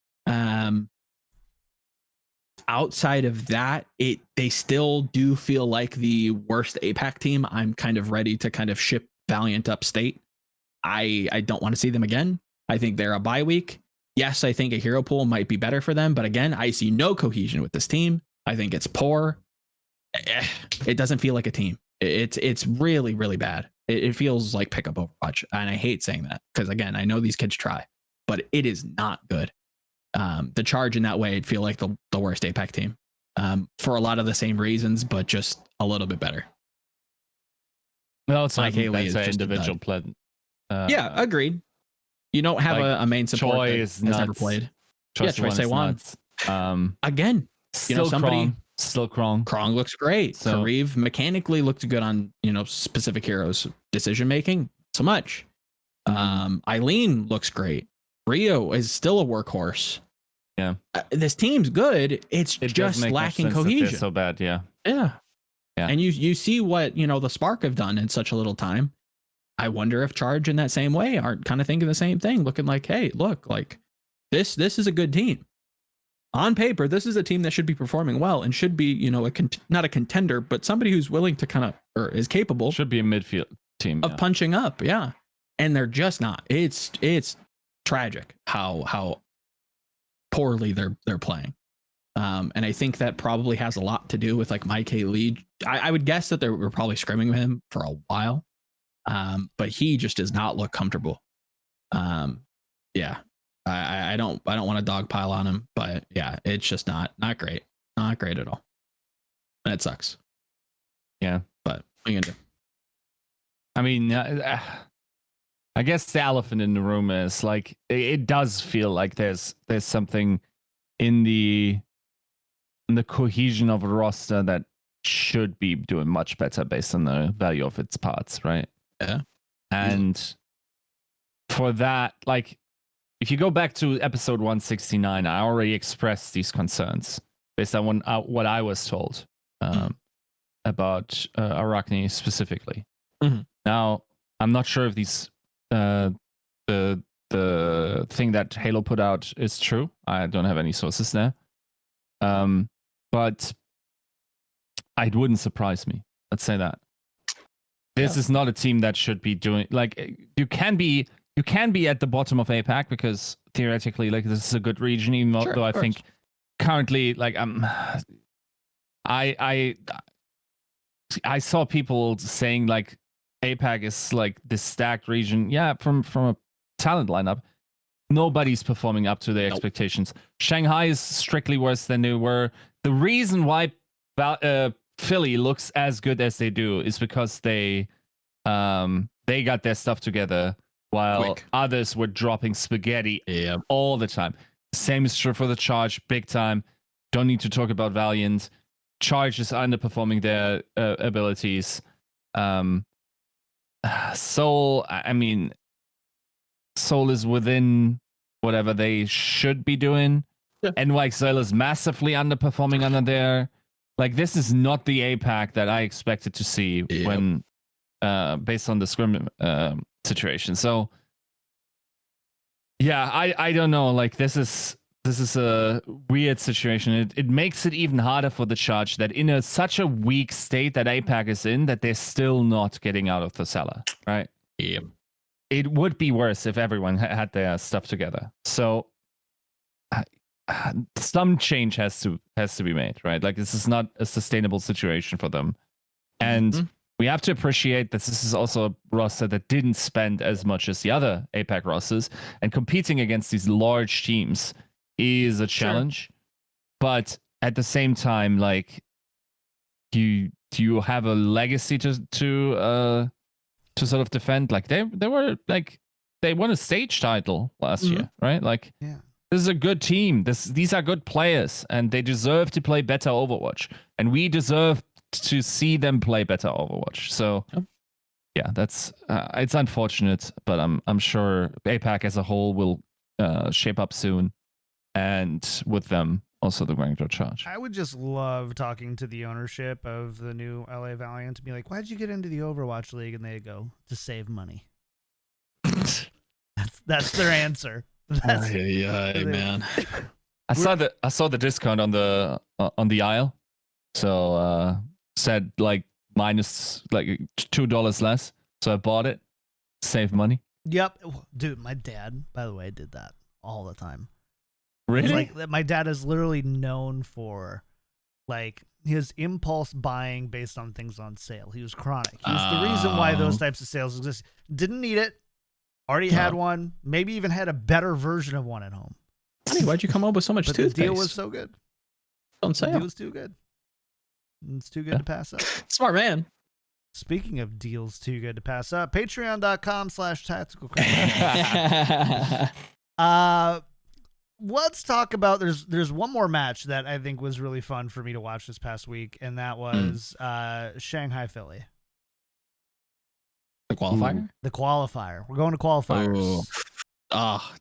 Speaker 2: Outside of that, they still do feel like the worst APAC team. I'm kind of ready to kind of ship Valiant upstate. I don't want to see them again. I think they're a bye week. Yes, I think a hero pool might be better for them, but again, I see no cohesion with this team. I think it's poor. It doesn't feel like a team. It's really, really bad. It feels like pickup Overwatch, and I hate saying that because again, I know these kids try, but it is not good. The Charge in that way, it feel like the worst APAC team for a lot of the same reasons, but just a little bit better.
Speaker 3: No, it's
Speaker 2: Mike
Speaker 3: like
Speaker 2: Haley is
Speaker 3: an
Speaker 2: just
Speaker 3: individual play.
Speaker 2: Yeah, agreed. You don't have
Speaker 3: like,
Speaker 2: a main support
Speaker 3: Choi
Speaker 2: that
Speaker 3: is
Speaker 2: has
Speaker 3: nuts.
Speaker 2: never played.
Speaker 3: Choi
Speaker 2: Sewon. Again,
Speaker 3: Still
Speaker 2: somebody-
Speaker 3: Still Krong.
Speaker 2: Krong looks great.
Speaker 3: So-
Speaker 2: Kareev mechanically looked good on specific heroes. Decision making, so much. Eileen looks great. Rio is still a workhorse.
Speaker 3: Yeah.
Speaker 2: This team's good. It's
Speaker 3: It does
Speaker 2: just
Speaker 3: make much
Speaker 2: lacking
Speaker 3: sense that they're
Speaker 2: cohesion.
Speaker 3: so bad, yeah.
Speaker 2: Yeah.
Speaker 3: Yeah.
Speaker 2: And you see what the Spark have done in such a little time. I wonder if Charge in that same way aren't kind of thinking the same thing, looking like, hey, look, like this is a good team. On paper, this is a team that should be performing well and should be, not a contender, but somebody who's willing to kind of, or is capable
Speaker 3: Should be a midfield team.
Speaker 2: of punching up. Yeah. And they're just not. It's tragic how poorly they're playing. And I think that probably has a lot to do with like Mike Lee. I would guess that they were probably scrimming with him for a while. But he just does not look comfortable. Yeah. I don't want to dogpile on him, but yeah, it's just not great. Not great at all. And it sucks.
Speaker 3: Yeah.
Speaker 2: But what are you gonna do?
Speaker 3: I mean, I guess the elephant in the room is like it does feel like there's something in the cohesion of a roster that should be doing much better based on the value of its parts, right?
Speaker 2: Yeah.
Speaker 3: And for that, like, if you go back to episode 169, I already expressed these concerns based on what I was told about Arachne specifically.
Speaker 2: Mm-hmm.
Speaker 3: Now, I'm not sure if these the thing that Halo put out is true. I don't have any sources there. But it wouldn't surprise me. Let's say that. This is not a team that should be doing like you can be at the bottom of APAC because theoretically like this is a good region, even though I think currently like I saw people saying like APAC is like this stacked region. Yeah, from a talent lineup, nobody's performing up to their expectations. Shanghai is strictly worse than they were. The reason why Philly looks as good as they do is because they got their stuff together while others were dropping spaghetti all the time. Same is true for the Charge, big time. Don't need to talk about Valiant. Charge is underperforming their abilities. Soul, I mean, Soul is within whatever they should be doing. Yeah. NYXL is massively underperforming under there. Like, this is not the APAC that I expected to see when based on the scrim situation. So yeah, I don't know. Like, this is this is a weird situation. It makes it even harder for the Charge that in such a weak state that APAC is in, that they're still not getting out of the cellar, right?
Speaker 2: Yep.
Speaker 3: It would be worse if everyone had their stuff together. So some change has to be made, right? Like this is not a sustainable situation for them, and we have to appreciate that this is also a roster that didn't spend as much as the other APAC rosters, and competing against these large teams is a challenge. But at the same time, like you have a legacy to sort of defend. Like they were like they won a stage title last year, right? Like this is a good team. These are good players, and they deserve to play better Overwatch, and we deserve to see them play better Overwatch. So yeah, that's it's unfortunate, but I'm sure APAC as a whole will shape up soon, and with them also the Guangzhou Charge.
Speaker 1: I would just love talking to the ownership of the new LA Valiant to be like, why did you get into the Overwatch League? And they go, to save money. that's their answer.
Speaker 2: Man.
Speaker 3: I saw the discount on the aisle, so said like minus like $2 less. So I bought it, save money.
Speaker 1: Yep, dude. My dad, by the way, did that all the time.
Speaker 3: Really?
Speaker 1: Like my dad is literally known for like his impulse buying based on things on sale. He was chronic. He's the reason why those types of sales exist. Didn't need it. Already had one. Maybe even had a better version of one at home.
Speaker 2: Honey, why'd you come up with so much toothpaste?
Speaker 1: The deal was so good.
Speaker 2: On sale.
Speaker 1: The deal was too good. It's too good to pass up.
Speaker 2: Smart man.
Speaker 1: Speaking of deals too good to pass up, patreon.com/tactical. Let's talk about there's one more match that I think was really fun for me to watch this past week, and that was Shanghai Philly.
Speaker 2: The qualifier?
Speaker 1: The qualifier. We're going to qualifiers.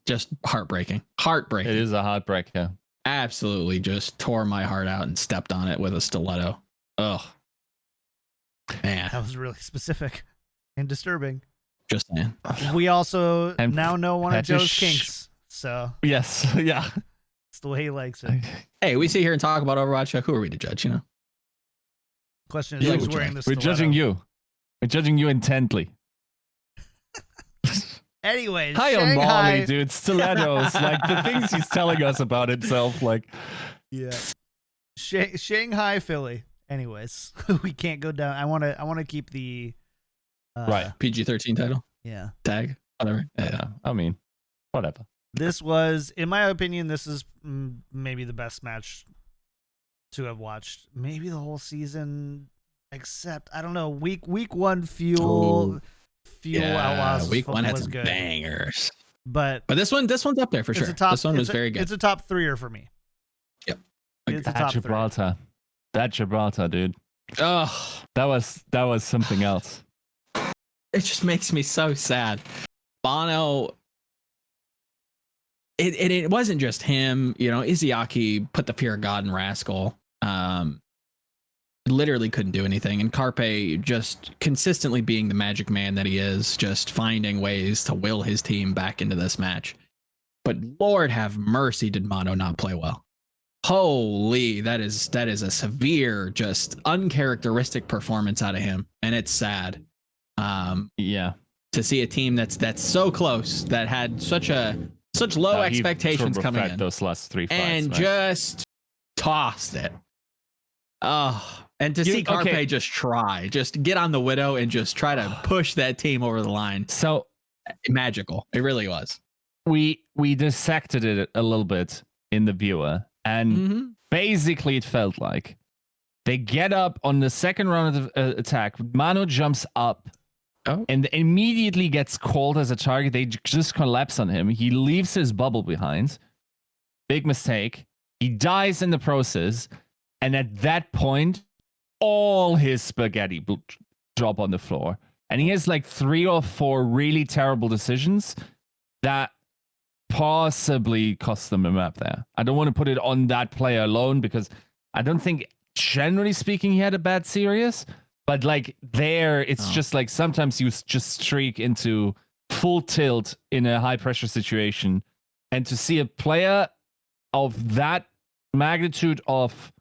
Speaker 2: Just heartbreaking. Heartbreaking.
Speaker 3: It is a heartbreaker.
Speaker 2: Absolutely just tore my heart out and stepped on it with a stiletto. Ugh. Man.
Speaker 1: That was really specific and disturbing.
Speaker 2: Just saying.
Speaker 1: We also now know one of Joe's kinks. So
Speaker 3: yes, yeah.
Speaker 1: It's the way he likes it.
Speaker 2: Hey, we sit here and talk about Overwatch. Who are we to judge, you know?
Speaker 1: Question is, who's wearing this?
Speaker 3: We're judging you. We're judging you intently.
Speaker 1: Anyways,
Speaker 3: hi
Speaker 1: Shanghai.
Speaker 3: on Molly, dude. Stilettos, like the things he's telling us about himself, like
Speaker 1: yeah. Shanghai Philly. Anyways, we can't go down. I want to keep the
Speaker 3: right
Speaker 2: PG-13 title.
Speaker 1: Yeah.
Speaker 2: Tag. Whatever.
Speaker 3: Yeah. I mean, whatever.
Speaker 1: This was, in my opinion, this is maybe the best match to have watched. Maybe the whole season, except I don't know. Week one Fuel Outlaws.
Speaker 2: Week one had
Speaker 1: was
Speaker 2: some
Speaker 1: good.
Speaker 2: Bangers.
Speaker 1: But
Speaker 2: this one's up there for sure. This one was very good.
Speaker 1: It's a top 3er for me.
Speaker 2: Yep.
Speaker 1: It's a top
Speaker 3: Gibraltar. That Gibraltar, dude.
Speaker 2: Oh,
Speaker 3: that was something else.
Speaker 2: It just makes me so sad. Bono. It wasn't just him, you know. Izayaki put the fear of God in Rascal. Literally couldn't do anything, and Carpe just consistently being the magic man that he is, just finding ways to will his team back into this match. But Lord have mercy, did Mono not play well? Holy, that is a severe, just uncharacteristic performance out of him, and it's sad.
Speaker 3: Yeah,
Speaker 2: to see a team that's so close, that had such low expectations coming in,
Speaker 3: those last 3 fights,
Speaker 2: and just tossed it. Oh, and to see Carpe just get on the Widow and just try to push that team over the line.
Speaker 3: So
Speaker 2: magical. It really was.
Speaker 3: We dissected it a little bit in the viewer, and basically it felt like they get up on the second round of the attack. Mano jumps up and immediately gets called as a target. They just collapse on him. He leaves his bubble behind. Big mistake. He dies in the process. And at that point, all his spaghetti drop on the floor. And he has like 3 or 4 really terrible decisions that possibly cost them a map there. I don't want to put it on that player alone, because I don't think, generally speaking, he had a bad series. But like there, it's just like sometimes you just streak into full tilt in a high pressure situation. And to see a player of that magnitude of,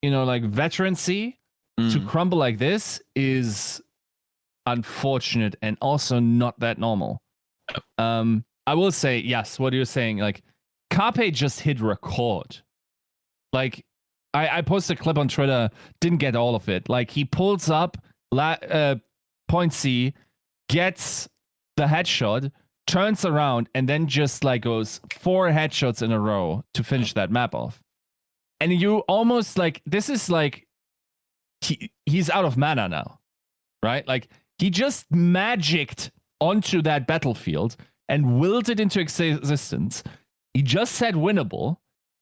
Speaker 3: like veterancy to crumble like this is unfortunate and also not that normal. I will say, yes, what you're saying, like Carpe just hit record. Like I posted a clip on Twitter, didn't get all of it. Like he pulls up point C, gets the headshot, turns around, and then just like goes 4 headshots in a row to finish that map off. And you almost like, this is like, he's out of mana now, right? Like he just magicked onto that battlefield and willed it into existence. He just said winnable,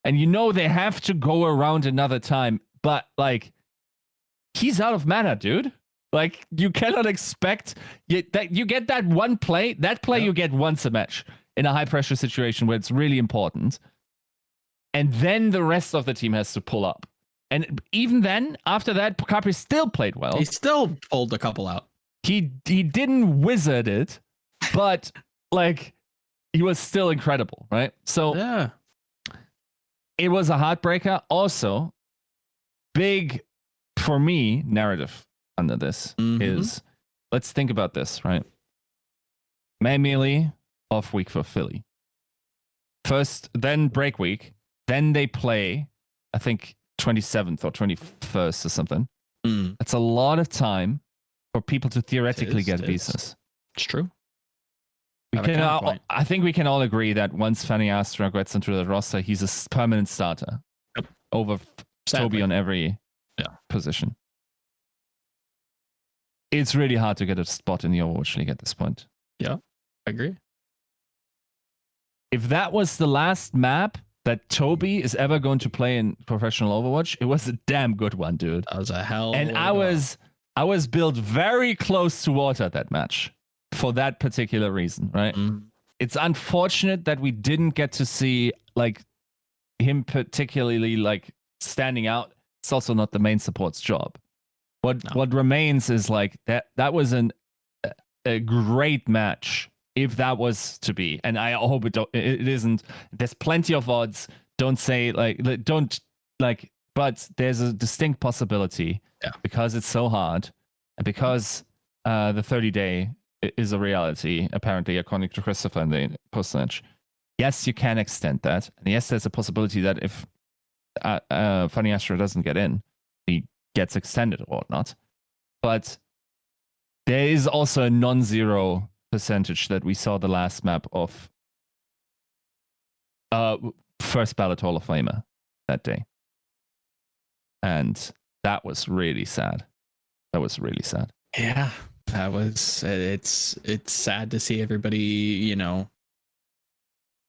Speaker 3: and they have to go around another time, but like he's out of mana, dude. Like you cannot expect that you get that one play. That play you get once a match in a high pressure situation where it's really important, and then the rest of the team has to pull up. And even then, after that, Capri still played well.
Speaker 2: He still pulled a couple out.
Speaker 3: He didn't wizard it, but like he was still incredible, right? So
Speaker 2: yeah,
Speaker 3: it was a heartbreaker. Also, big for me narrative under this is, let's think about this, right? May Melee off week for Philly. First, then break week. Then they play, I think 27th or 21st or something. That's a lot of time for people to theoretically get visas.
Speaker 2: It's true.
Speaker 3: I think we can all agree that once Fanny Astra gets into the roster, he's a permanent starter over Tobi on every position. It's really hard to get a spot in the Overwatch League at this point.
Speaker 2: Yeah, I agree.
Speaker 3: If that was the last map that Tobi is ever going to play in professional Overwatch, it was a damn good one, dude.
Speaker 2: That was a hell.
Speaker 3: And I was built very close to water that match for that particular reason, right? It's unfortunate that we didn't get to see like him particularly like standing out. It's also not the main support's job. What remains is like that was a great match if that was to be, and I hope it isn't. There's plenty of odds. Don't say but there's a distinct possibility because it's so hard and because the 30-day is a reality, apparently, according to Christopher in the post-match. Yes, you can extend that. And yes, there's a possibility that if Funny Astro doesn't get in, he gets extended or whatnot. But there is also a non-zero percentage that we saw the last map of first ballot Hall of Famer that day. And that was really sad. That was really sad.
Speaker 2: Yeah. That was it's sad to see everybody,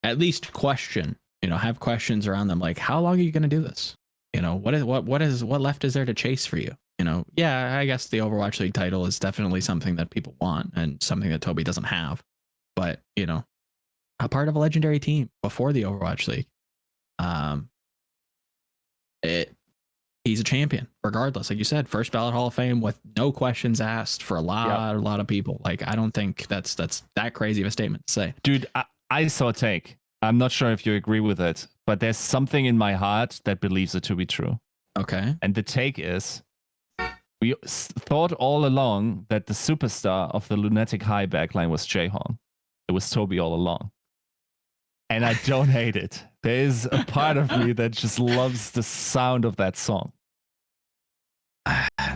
Speaker 2: at least question, have questions around them, like, how long are you going to do this? What left is there to chase for you? Yeah, I guess the Overwatch League title is definitely something that people want and something that Tobi doesn't have, but a part of a legendary team before the Overwatch League. He's a champion, regardless. Like you said, first ballot Hall of Fame with no questions asked for a lot of people. Like, I don't think that's that crazy of a statement to say.
Speaker 3: Dude, I saw a take. I'm not sure if you agree with it, but there's something in my heart that believes it to be true.
Speaker 2: Okay.
Speaker 3: And the take is, we thought all along that the superstar of the Lunatic High backline was Jaehong. It was Tobi all along. And I don't hate it. There is a part of me that just loves the sound of that song.
Speaker 2: I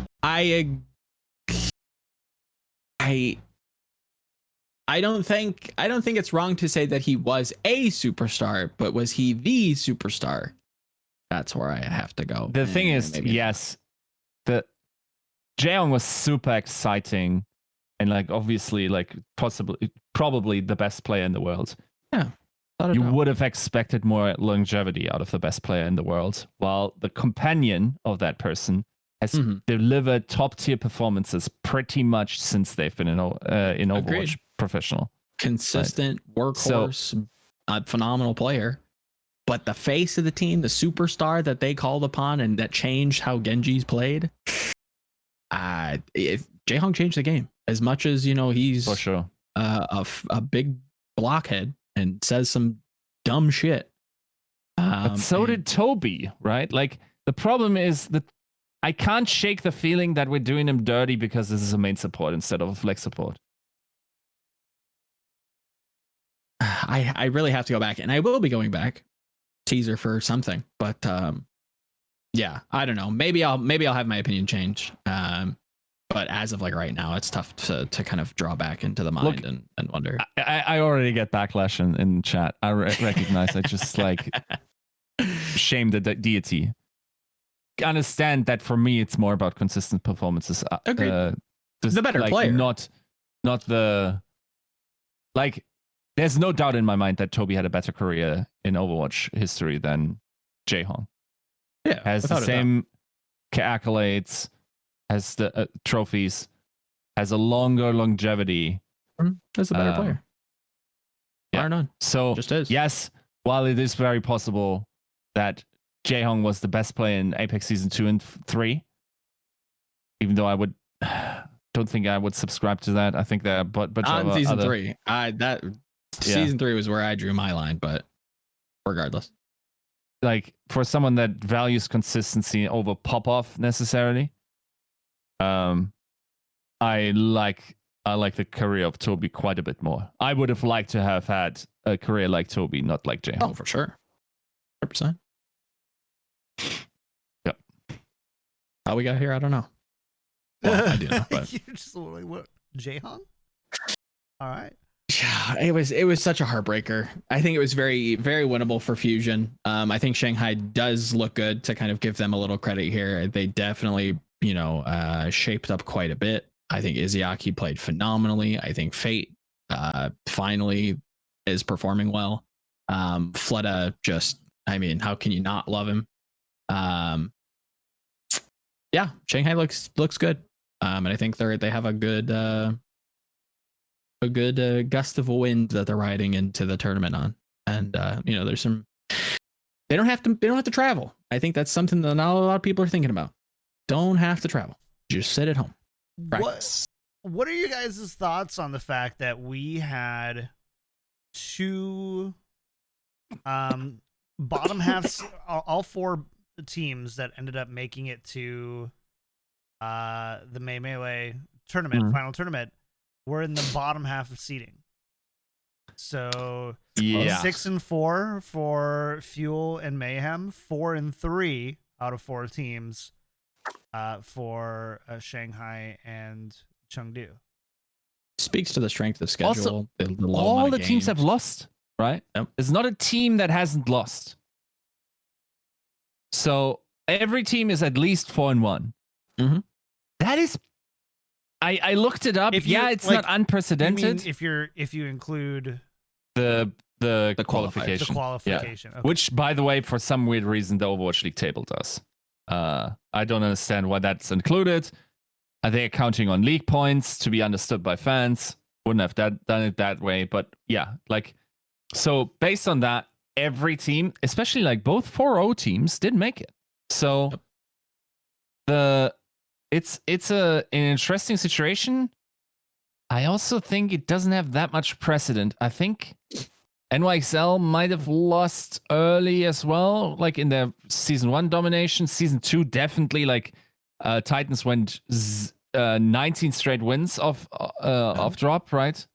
Speaker 2: don't think it's wrong to say that he was a superstar, but was he the superstar? That's where I have to go.
Speaker 3: The thing is, yes, the Jaehong was super exciting and like obviously like probably the best player in the world.
Speaker 2: Yeah.
Speaker 3: You would have expected more longevity out of the best player in the world, while the companion of that person has delivered top tier performances pretty much since they've been in Overwatch professional.
Speaker 2: Consistent workhorse, phenomenal player. But the face of the team, the superstar that they called upon and that changed how Genji's played, Jaehong changed the game. As much as he's
Speaker 3: for sure
Speaker 2: a big blockhead and says some dumb shit.
Speaker 3: But so did
Speaker 2: and-
Speaker 3: Tobi, right? Like the problem is that I can't shake the feeling that we're doing him dirty because this is a main support instead of a flex support.
Speaker 2: I really have to go back, and I will be going back. Teaser for something, but yeah, I don't know. Maybe I'll have my opinion change. But as of like right now, it's tough to kind of draw back into the mind.
Speaker 3: Look,
Speaker 2: and wonder.
Speaker 3: I already get backlash in chat. I recognize. I just like shame the deity. Understand that for me, it's more about consistent performances.
Speaker 2: Agreed. The better
Speaker 3: like,
Speaker 2: player,
Speaker 3: not the like. There's no doubt in my mind that Tobi had a better career in Overwatch history than Jaehong.
Speaker 2: Yeah,
Speaker 3: Has the same accolades, has the trophies, has a longer longevity.
Speaker 2: That's a better player.
Speaker 3: Yeah.
Speaker 2: Or none.
Speaker 3: So
Speaker 2: Just is.
Speaker 3: Yes, while it is very possible that Jaehong was the best player in Apex Season 2 and 3, even though I don't think I would subscribe to that. I think there are but
Speaker 2: on Season
Speaker 3: other,
Speaker 2: 3. Season 3 was where I drew my line, but regardless.
Speaker 3: Like for someone that values consistency over pop-off necessarily, I like the career of Tobi quite a bit more. I would have liked to have had a career like Tobi, not like Jaehong.
Speaker 2: Oh, for sure. 100%.
Speaker 3: Yep.
Speaker 2: How we got here, I don't know. Well, I do know, but
Speaker 1: You're just like, what? Jaehong? All right.
Speaker 2: yeah, it was such a heartbreaker. I think it was very, very winnable for Fusion. I think Shanghai does look good, to kind of give them a little credit here. They definitely, shaped up quite a bit. I think Izzyaki played phenomenally. I think Fate finally is performing well. Fleta just, how can you not love him? Yeah, Shanghai looks good. And I think they have a good gust of wind that they're riding into the tournament on. And there's some, they don't have to travel. I think that's something that not a lot of people are thinking about. Don't have to travel. Just sit at home. Practice.
Speaker 1: What are you guys' thoughts on the fact that we had two bottom halves, all four teams that ended up making it to the Melee tournament, final tournament, were in the bottom half of seeding. So 6-4 for Fuel and Mayhem, 4-3 out of 4 teams for Shanghai and Chengdu.
Speaker 2: Speaks to the strength of schedule.
Speaker 3: Also,
Speaker 2: the
Speaker 3: all the teams have lost, right?
Speaker 2: Yep.
Speaker 3: There's not a team that hasn't lost. So every team is at least 4-1.
Speaker 2: Mm-hmm.
Speaker 3: That is, I looked it up. It's not unprecedented.
Speaker 1: If you include
Speaker 3: the
Speaker 2: qualification.
Speaker 1: The qualification.
Speaker 3: Yeah.
Speaker 1: Okay.
Speaker 3: Which, by the way, for some weird reason, the Overwatch League table does. I don't understand why that's included. Are they counting on league points to be understood by fans? Wouldn't have done it that way, but yeah, so based on that, every team, especially both 4-0 teams, did make it. So it's an interesting situation. I also think it doesn't have that much precedent. I think NYXL might have lost early as well, in their season 1 domination. Season 2 definitely, Titans went 19 straight wins off drop, right?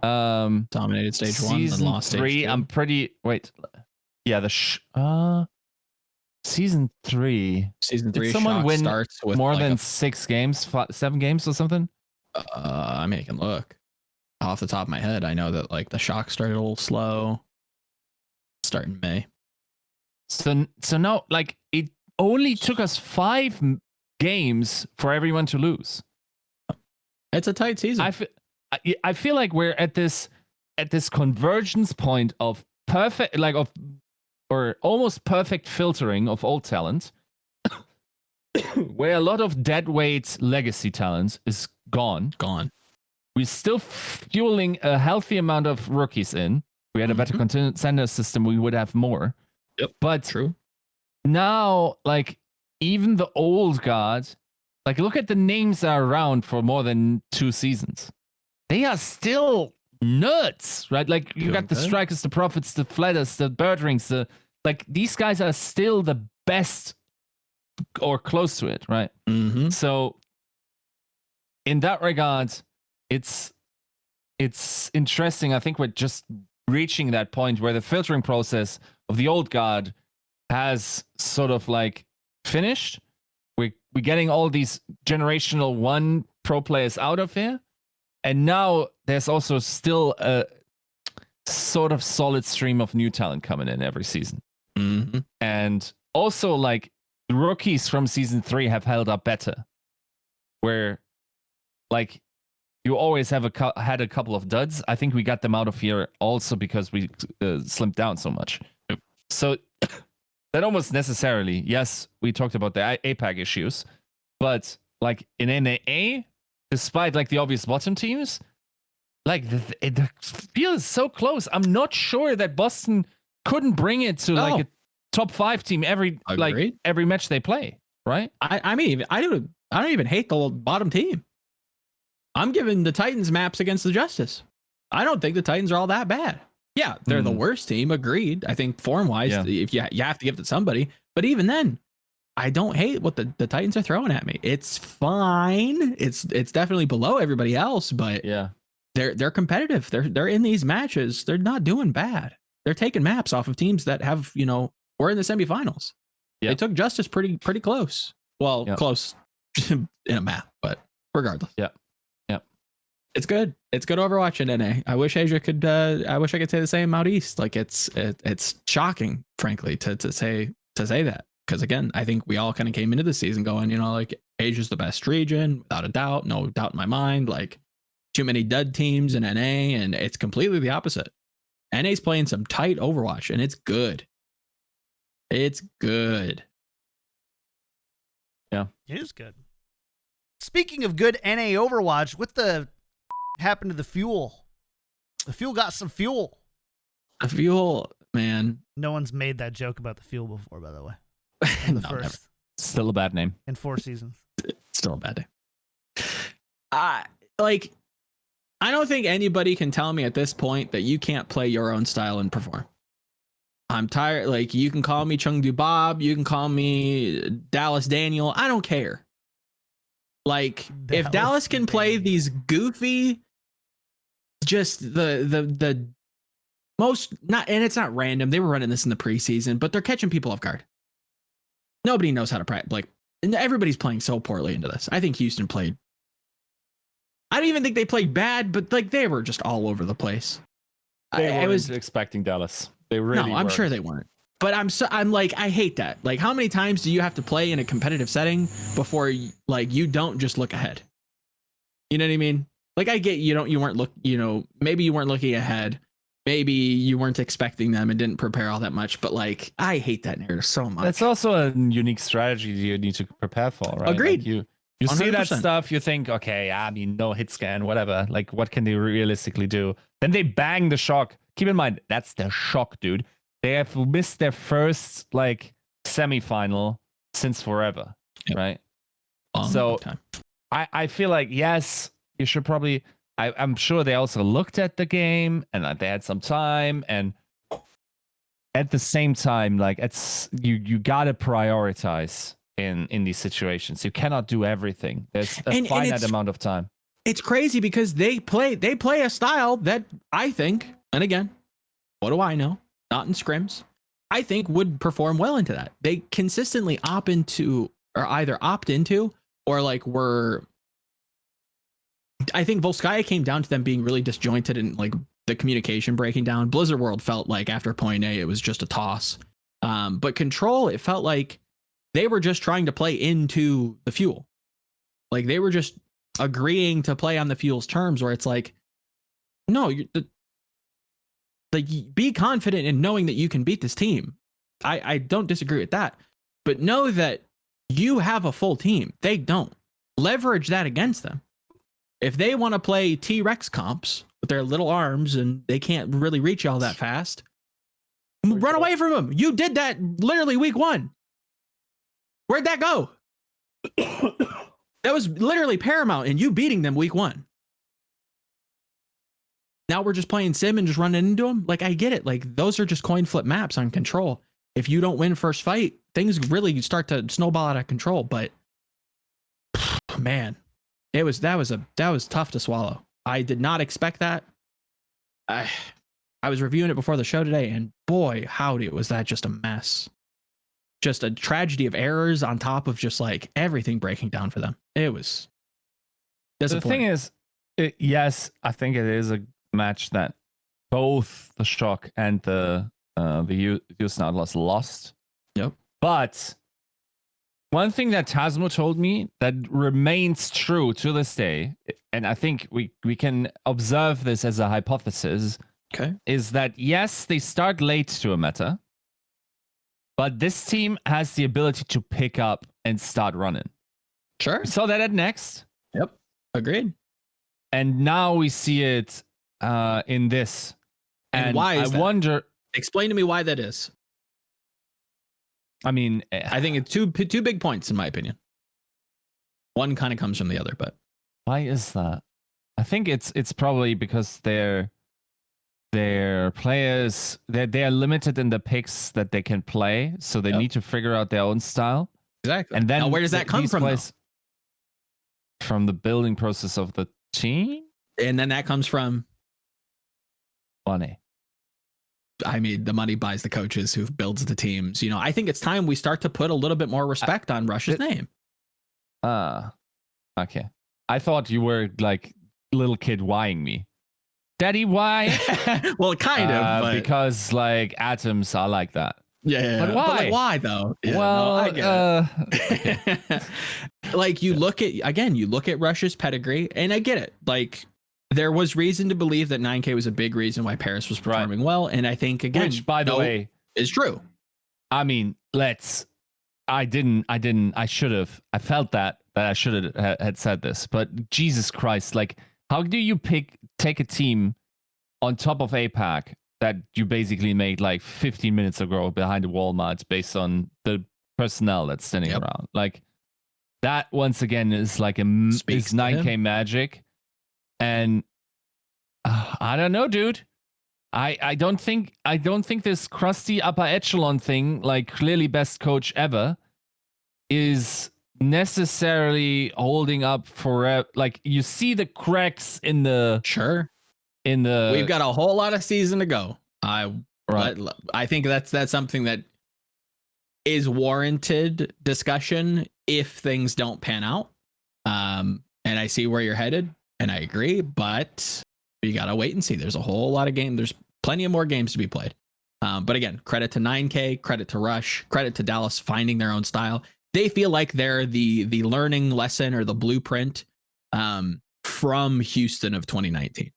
Speaker 2: Dominated stage 1 and lost stage 2.
Speaker 3: Season 3, I'm pretty. Wait, yeah, season 3.
Speaker 2: Season 3.
Speaker 3: Did someone win
Speaker 2: starts with
Speaker 3: more than 6 games, 7 games or something?
Speaker 2: I can look. Off the top of my head, I know that the Shock started a little slow. Start in May.
Speaker 3: So no, it only took us 5 games for everyone to lose.
Speaker 2: It's a tight season.
Speaker 3: I feel like we're at this convergence point of perfect, or almost perfect filtering of all talent, where a lot of deadweight legacy talent is gone. We're still fueling a healthy amount of rookies in. We had a better contender system, we would have more.
Speaker 2: Yep.
Speaker 3: But
Speaker 2: true.
Speaker 3: Now, even the old guard, look at the names that are around for more than 2 seasons. They are still nuts, right? You got the Strikers, the Prophets, the Flatters, the Birdrings, like these guys are still the best or close to it, right?
Speaker 2: Mm-hmm.
Speaker 3: So in that regard, it's interesting. I think we're just reaching that point where the filtering process of the old guard has sort of like finished. We're getting all these generational 1 pro players out of here. And now there's also still a sort of solid stream of new talent coming in every season.
Speaker 2: Mm-hmm.
Speaker 3: And also, like, the rookies from season 3 have held up better. Where, like, you always have had a couple of duds. I think we got them out of here also because we slimmed down so much.
Speaker 2: Yep.
Speaker 3: So that almost necessarily, yes, we talked about the APAC issues, but like in NAA, despite like the obvious bottom teams, like it feels so close. I'm not sure that Boston couldn't bring it to like a top 5 team every match they play, right?
Speaker 2: I mean, I don't even hate the bottom team. I'm giving the Titans maps against the Justice. I don't think the Titans are all that bad. Yeah, they're the worst team. Agreed. I think form-wise, if you have to give it to somebody. But even then, I don't hate what the Titans are throwing at me. It's fine. It's definitely below everybody else, but
Speaker 3: yeah,
Speaker 2: they're competitive. They're in these matches. They're not doing bad. They're taking maps off of teams that have, we're in the semifinals. They took Justice pretty close. Well, close in a map, but regardless.
Speaker 3: Yeah.
Speaker 2: It's good. It's good Overwatch in NA. I wish Asia could. I wish I could say the same out east. Like it's shocking, frankly, to say that. Because again, I think we all kind of came into the season going, like Asia's the best region without a doubt, no doubt in my mind. Like too many dud teams in NA, and it's completely the opposite. NA's playing some tight Overwatch, and it's good. It's good.
Speaker 3: Yeah,
Speaker 1: it is good. Speaking of good NA Overwatch, what the happened to the fuel? The fuel got some fuel.
Speaker 2: The fuel, man.
Speaker 1: No one's made that joke about the fuel before, by the way.
Speaker 2: No,
Speaker 1: first
Speaker 2: never.
Speaker 3: Still a bad name.
Speaker 1: In 4 seasons.
Speaker 2: Still a bad name. I don't think anybody can tell me at this point that you can't play your own style and perform. I'm tired. Like, you can call me Chengdu Bob. You can call me Dallas Daniel. I don't care. Like, if Dallas can play these goofy, just the most, not, and it's not random. They were running this in the preseason, but they're catching people off guard. Nobody knows how to practice. Like, and everybody's playing so poorly into this. I think Houston played. I don't even think they played bad, but like they were just all over the place.
Speaker 3: I was expecting Dallas. They really.
Speaker 2: No, I'm sure they weren't. But I'm like, I hate that. Like, how many times do you have to play in a competitive setting before like you don't just look ahead? You know what I mean? Like, I get maybe you weren't looking ahead. Maybe you weren't expecting them and didn't prepare all that much. But like, I hate that narrative so much.
Speaker 3: That's also a unique strategy you need to prepare for, right?
Speaker 2: Agreed.
Speaker 3: Like you see that stuff, you think, okay, I mean, no hit scan, whatever. Like, what can they realistically do? Then they bang the shock. Keep in mind, that's the shock, dude. They have missed their first like semifinal since forever, right? So I feel like, yes, you should probably. I'm sure they also looked at the game and they had some time, and at the same time, like it's you gotta prioritize in these situations. You cannot do everything. There's a finite amount of time.
Speaker 2: It's crazy because they play a style that I think, and again, what do I know? Not in scrims, I think would perform well into that. They consistently opt into or like were. I think Volskaya came down to them being really disjointed and like the communication breaking down. Blizzard World felt like after point A, it was just a toss. But Control, it felt like they were just trying to play into the fuel. Like they were just agreeing to play on the fuel's terms, where it's like, no, be confident in knowing that you can beat this team. I don't disagree with that, but know that you have a full team. They don't. Leverage that against them. If they want to play T-Rex comps with their little arms and they can't really reach y'all that fast, run away from them. You did that literally week 1. Where'd that go? That was literally paramount in you beating them week 1. Now we're just playing sim and just running into them. Like, I get it. Like, those are just coin flip maps on Control. if you don't win first fight, things really start to snowball out of control. But man, that was tough to swallow. I did not expect that. I was reviewing it before the show today, and boy, howdy, was that just a mess. Just a tragedy of errors on top of just like everything breaking down for them. It was disappointing.
Speaker 3: The thing is, yes, I think it is a match that both the Shock and the Houston Outlaws lost.
Speaker 2: Yep.
Speaker 3: But one thing that Tasmo told me that remains true to this day, and I think we can observe this as a hypothesis,
Speaker 2: okay,
Speaker 3: is that yes, they start late to a meta, but this team has the ability to pick up and start running.
Speaker 2: Sure.
Speaker 3: We saw that at Next.
Speaker 2: Yep. Agreed.
Speaker 3: And now we see it in this.
Speaker 2: And why is that?
Speaker 3: Wonder.
Speaker 2: Explain to me why that is.
Speaker 3: I mean,
Speaker 2: I think it's two big points in my opinion. One kind of comes from the other, but
Speaker 3: why is that? I think it's probably because their players they're limited in the picks that they can play, so they need to figure out their own style.
Speaker 2: Exactly.
Speaker 3: And then
Speaker 2: now, where does that come from?
Speaker 3: From the building process of the team,
Speaker 2: and then that comes from
Speaker 3: money.
Speaker 2: I mean, the money buys the coaches who builds the teams. You know, I think it's time we start to put a little bit more respect on Rush's name.
Speaker 3: Okay. I thought you were like little kid whying me. Daddy, why?
Speaker 2: Well, kind of. But
Speaker 3: because like atoms are like that.
Speaker 2: Yeah.
Speaker 3: But why?
Speaker 2: But like, why though? Yeah,
Speaker 3: well,
Speaker 2: no, I get it. Like you look at Rush's pedigree, and I get it. Like there was reason to believe that 9K was a big reason why Paris was performing well, and I think again,
Speaker 3: which by the way
Speaker 2: is true.
Speaker 3: I mean, I should have. I felt that I should have had said this, but Jesus Christ, like, how do you take a team on top of APAC that you basically made like 15 minutes ago behind the Walmart based on the personnel that's standing around? Like that once again is like is 9K magic, and I don't know, dude. I don't think this crusty upper echelon thing, like clearly best coach ever, is necessarily holding up forever. Like you see the cracks in the we've
Speaker 2: got a whole lot of season to go. I think that's something that is warranted discussion if things don't pan out. And I see where you're headed, and I agree, but you gotta wait and see. There's a whole lot of games. There's plenty of more games to be played. But again, credit to 9K, credit to Rush, credit to Dallas finding their own style. They feel like they're the learning lesson or the blueprint from Houston of 2019,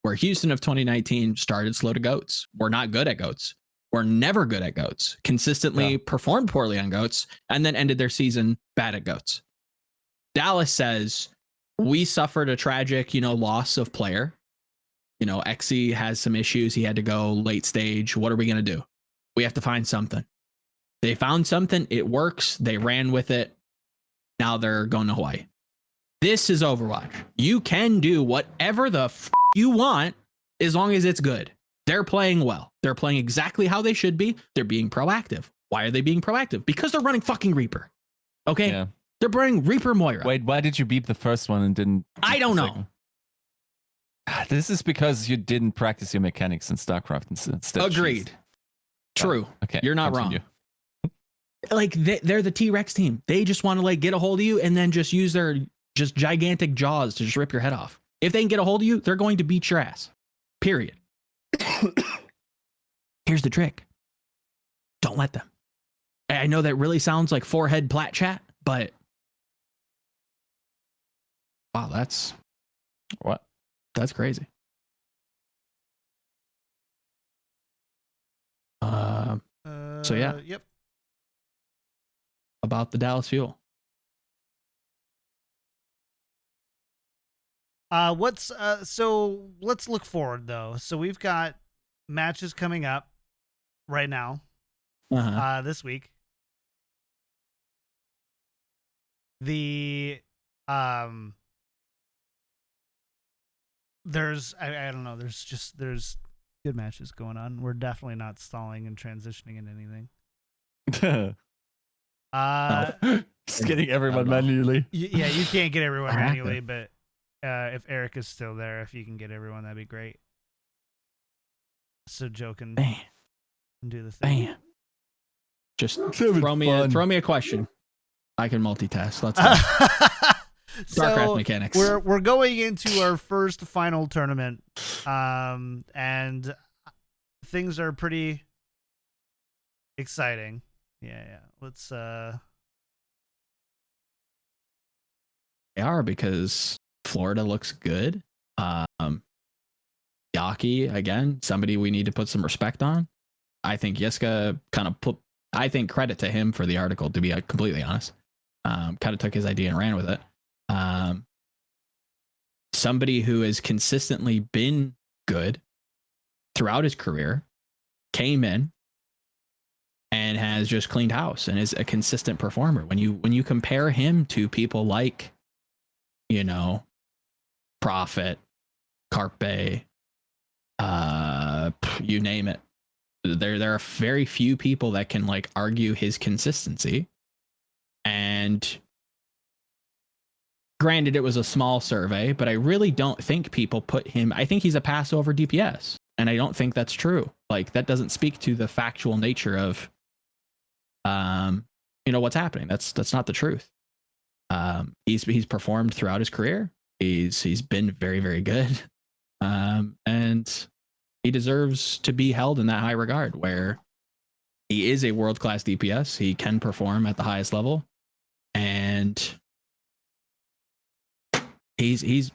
Speaker 2: where Houston of 2019 started slow to goats. We're not good at goats. We're never good at goats. Consistently performed poorly on goats, and then ended their season bad at goats. Dallas says we suffered a tragic, loss of player. Xe has some issues. He had to go late stage. What are we going to do? We have to find something. They found something. It works. They ran with it. Now they're going to Hawaii. This is Overwatch. You can do whatever the you want as long as it's good. They're playing well. They're playing exactly how they should be. They're being proactive. Why are they being proactive? Because they're running fucking Reaper. Okay? Yeah. They're running Reaper Moira.
Speaker 3: Wait, why did you beep the first one and didn't?
Speaker 2: I don't know.
Speaker 3: This is because you didn't practice your mechanics in StarCraft instead.
Speaker 2: Agreed. True.
Speaker 3: Okay.
Speaker 2: You're not wrong. Like they're the T-Rex team. They just want to like get a hold of you and then just use their just gigantic jaws to just rip your head off. If they can get a hold of you, they're going to beat your ass. Period. Here's the trick. Don't let them. I know that really sounds like forehead plat chat, but wow, that's crazy. So yeah.
Speaker 1: Yep.
Speaker 2: About the Dallas Fuel.
Speaker 1: So let's look forward though. So we've got matches coming up right now. This week. There's I don't know, there's good matches going on. We're definitely not stalling and transitioning into anything.
Speaker 3: Just getting everyone
Speaker 2: No.
Speaker 3: manually.
Speaker 1: Yeah, you can't get everyone
Speaker 2: I have
Speaker 1: manually, but if Eric is still there, if you can get everyone, that'd be great. So Joe can
Speaker 2: Bam.
Speaker 1: do the thing.
Speaker 2: Bam. Just
Speaker 3: Having fun.
Speaker 2: throw me a question. I can multitask. Let's go. StarCraft
Speaker 1: So
Speaker 2: mechanics.
Speaker 1: we're going into our first final tournament, and things are pretty exciting. Yeah. Let's
Speaker 2: They are, because Florida looks good. Yaki, again, somebody we need to put some respect on. I think Yiska kind of I think credit to him for the article, to be completely honest. Kind of took his idea and ran with it. Somebody who has consistently been good throughout his career came in and has just cleaned house and is a consistent performer. When you compare him to people like, Prophet, Carpe, you name it, there are very few people that can like argue his consistency. And granted, it was a small survey, but I really don't think people put him. I think he's a pass over DPS, and I don't think that's true. Like, that doesn't speak to the factual nature of, what's happening. That's not the truth. He's performed throughout his career. He's been very, very good, and he deserves to be held in that high regard, where he is a world-class DPS. He can perform at the highest level, and he's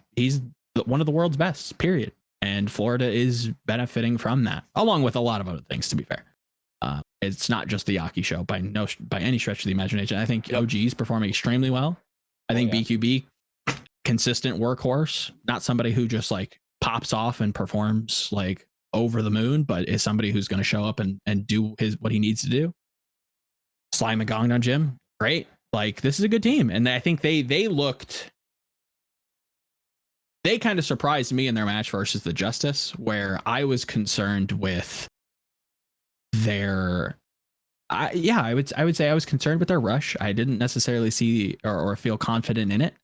Speaker 2: one of the world's best, period. And Florida is benefiting from that, along with a lot of other things, to be fair. It's not just the Yaki show by any stretch of the imagination. I think OG is performing extremely well. I think BQB, consistent workhorse, not somebody who just like pops off and performs like over the moon, but is somebody who's going to show up and do what he needs to do. Slime and Gangnam Gym, great. Like, this is a good team. And I think they kind of surprised me in their match versus the Justice, where I was concerned with I would say I was concerned with their rush. I didn't necessarily see or feel confident in it.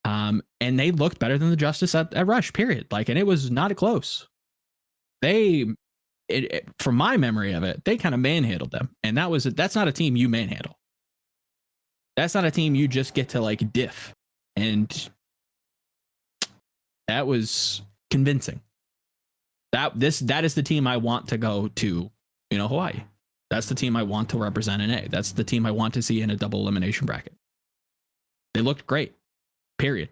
Speaker 2: And they looked better than the Justice at rush, period. Like, and it was not close. From my memory of it, they kind of manhandled them. And that's not a team you manhandle. That's not a team you just get to like diff. And that was convincing. That is the team I want to go to, Hawaii. That's the team I want to represent in A. That's the team I want to see in a double elimination bracket. They looked great, period.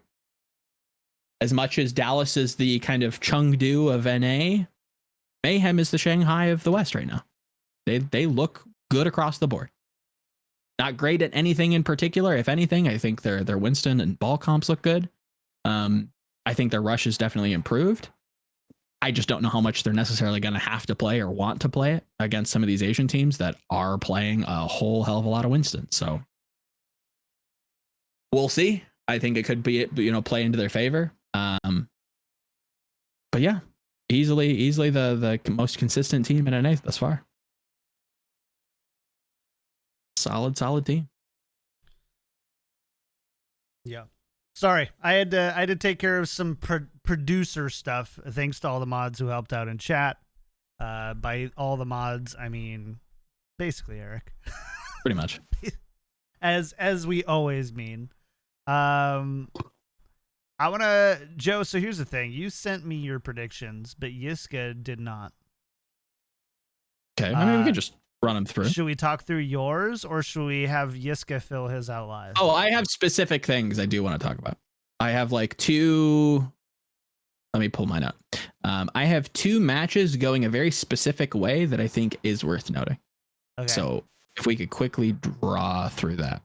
Speaker 2: As much as Dallas is the kind of Chengdu of NA, Mayhem is the Shanghai of the West right now. They look good across the board. Not great at anything in particular. If anything, I think their Winston and ball comps look good. I think their rush is definitely improved. I just don't know how much they're necessarily going to have to play or want to play it against some of these Asian teams that are playing a whole hell of a lot of Winston. So we'll see. I think it could be, play into their favor. But yeah, easily the most consistent team in NA thus far. Solid team.
Speaker 1: Yeah. Sorry, I had to take care of some producer stuff. Thanks to all the mods who helped out in chat. By all the mods, I mean basically Eric.
Speaker 2: Pretty much.
Speaker 1: as we always mean. I want to, Joe. So here's the thing: you sent me your predictions, but Yiska did not.
Speaker 2: Okay, I mean we could just run them through.
Speaker 1: Should we talk through yours, or should we have Yiska fill his out live?
Speaker 2: Oh, I have specific things I do want to talk about. I have like two. Let me pull mine up. I have two matches going a very specific way that I think is worth noting. Okay. So if we could quickly draw through that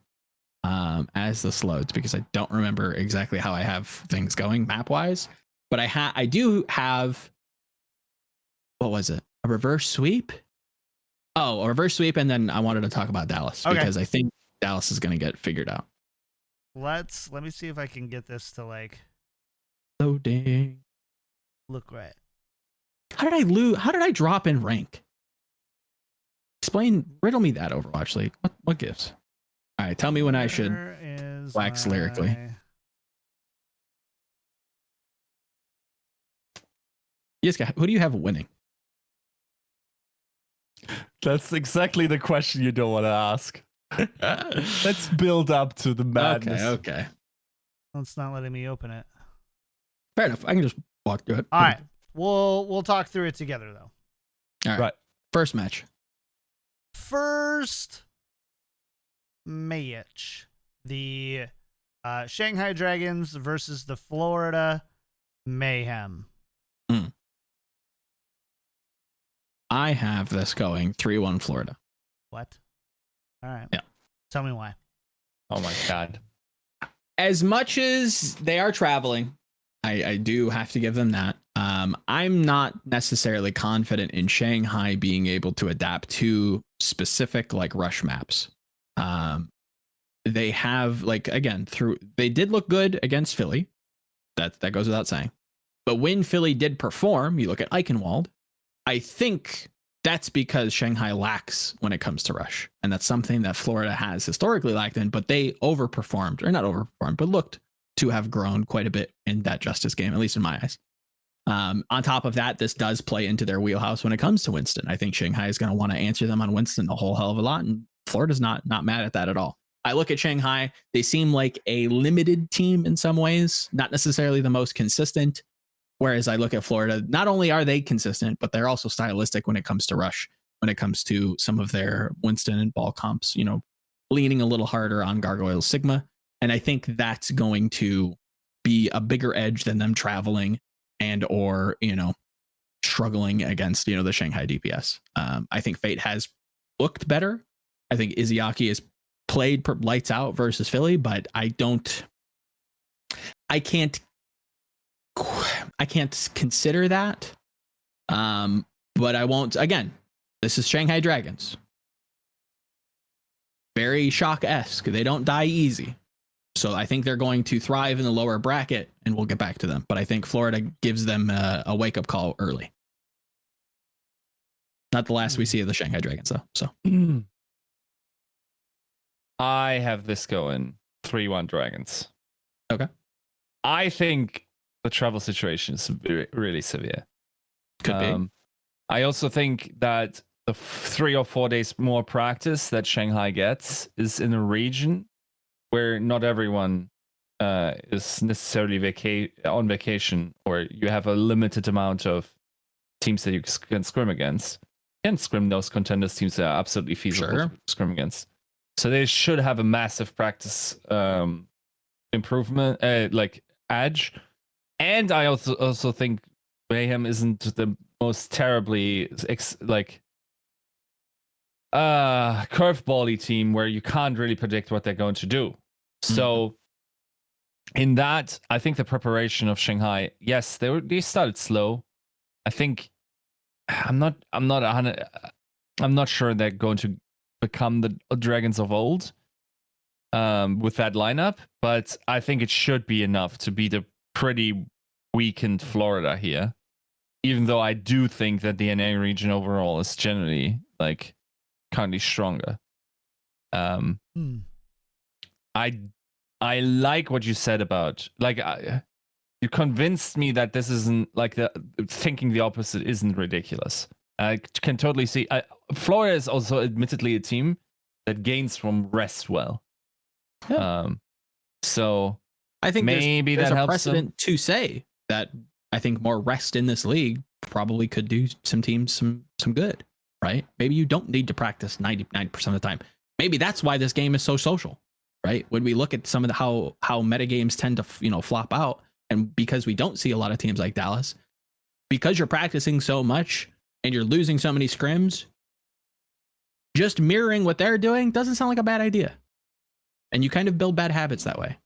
Speaker 2: as this loads, because I don't remember exactly how I have things going map wise, but I do have, what was it? A reverse sweep? Oh, a reverse sweep, and then I wanted to talk about Dallas because I think Dallas is going to get figured out.
Speaker 1: Let me see if I can get this to like
Speaker 2: loading.
Speaker 1: Look right.
Speaker 2: How did I lose? How did I drop in rank? riddle me that Overwatch League. What gives? All right, tell me when I should wax lyrically. Yiska, who do you have winning?
Speaker 3: That's exactly the question you don't want to ask. Let's build up to the madness.
Speaker 2: Okay.
Speaker 1: It's not letting me open it.
Speaker 2: Fair enough. I can just walk through it.
Speaker 1: All right. We'll talk through it together though.
Speaker 2: All right. First match.
Speaker 1: First match. The Shanghai Dragons versus the Florida Mayhem.
Speaker 2: I have this going 3-1 Florida.
Speaker 1: What? All right.
Speaker 2: Yeah.
Speaker 1: Tell me why.
Speaker 3: Oh my God.
Speaker 2: As much as they are traveling, I do have to give them that. I'm not necessarily confident in Shanghai being able to adapt to specific like rush maps. They have they did look good against Philly. That goes without saying. But when Philly did perform, you look at Eichenwald, I think that's because Shanghai lacks when it comes to rush. And that's something that Florida has historically lacked in, but they overperformed, or not overperformed, but looked to have grown quite a bit in that Justice game, at least in my eyes. On top of that, this does play into their wheelhouse when it comes to Winston. I think Shanghai is going to want to answer them on Winston a whole hell of a lot, and Florida's not mad at that at all. I look at Shanghai, they seem like a limited team in some ways, not necessarily the most consistent. Whereas I look at Florida, not only are they consistent, but they're also stylistic when it comes to rush, when it comes to some of their Winston and ball comps, leaning a little harder on Gargoyle Sigma. And I think that's going to be a bigger edge than them traveling and or, struggling against, the Shanghai DPS. I think Fate has looked better. I think Izzyaki has played lights out versus Philly, but I can't consider that. But I won't. Again, this is Shanghai Dragons. Very shock-esque. They don't die easy. So I think they're going to thrive in the lower bracket, and we'll get back to them. But I think Florida gives them a wake-up call early. Not the last we see of the Shanghai Dragons, though. So
Speaker 3: I have this going 3-1 Dragons.
Speaker 2: Okay.
Speaker 3: I think the travel situation is really severe.
Speaker 2: Could be.
Speaker 3: I also think that the 3 or 4 days more practice that Shanghai gets is in a region where not everyone is necessarily on vacation, or you have a limited amount of teams that you can scrim against. You can scrim those contenders teams that are absolutely feasible to scrim against. So they should have a massive practice improvement, edge. And I also think Mayhem isn't the most terribly curveball-y team where you can't really predict what they're going to do. So in that, I think the preparation of Shanghai, yes, they started slow. I think I'm not sure they're going to become the Dragons of old with that lineup, but I think it should be enough to beat a pretty weakened Florida here. Even though I do think that the NA region overall is generally currently stronger. I like what you said about you convinced me that this isn't thinking the opposite isn't ridiculous. I can totally see. Florida is also admittedly a team that gains from rest well.
Speaker 2: Yeah.
Speaker 3: So
Speaker 2: I think
Speaker 3: maybe
Speaker 2: there's
Speaker 3: that
Speaker 2: a
Speaker 3: helps
Speaker 2: precedent to say that I think more rest in this league probably could do some teams some good, right? Maybe you don't need to practice 99% of the time. Maybe that's why this game is so social, right? When we look at some of the how metagames tend to flop out, and because we don't see a lot of teams like Dallas, because you're practicing so much and you're losing so many scrims, just mirroring what they're doing doesn't sound like a bad idea. And you kind of build bad habits that way.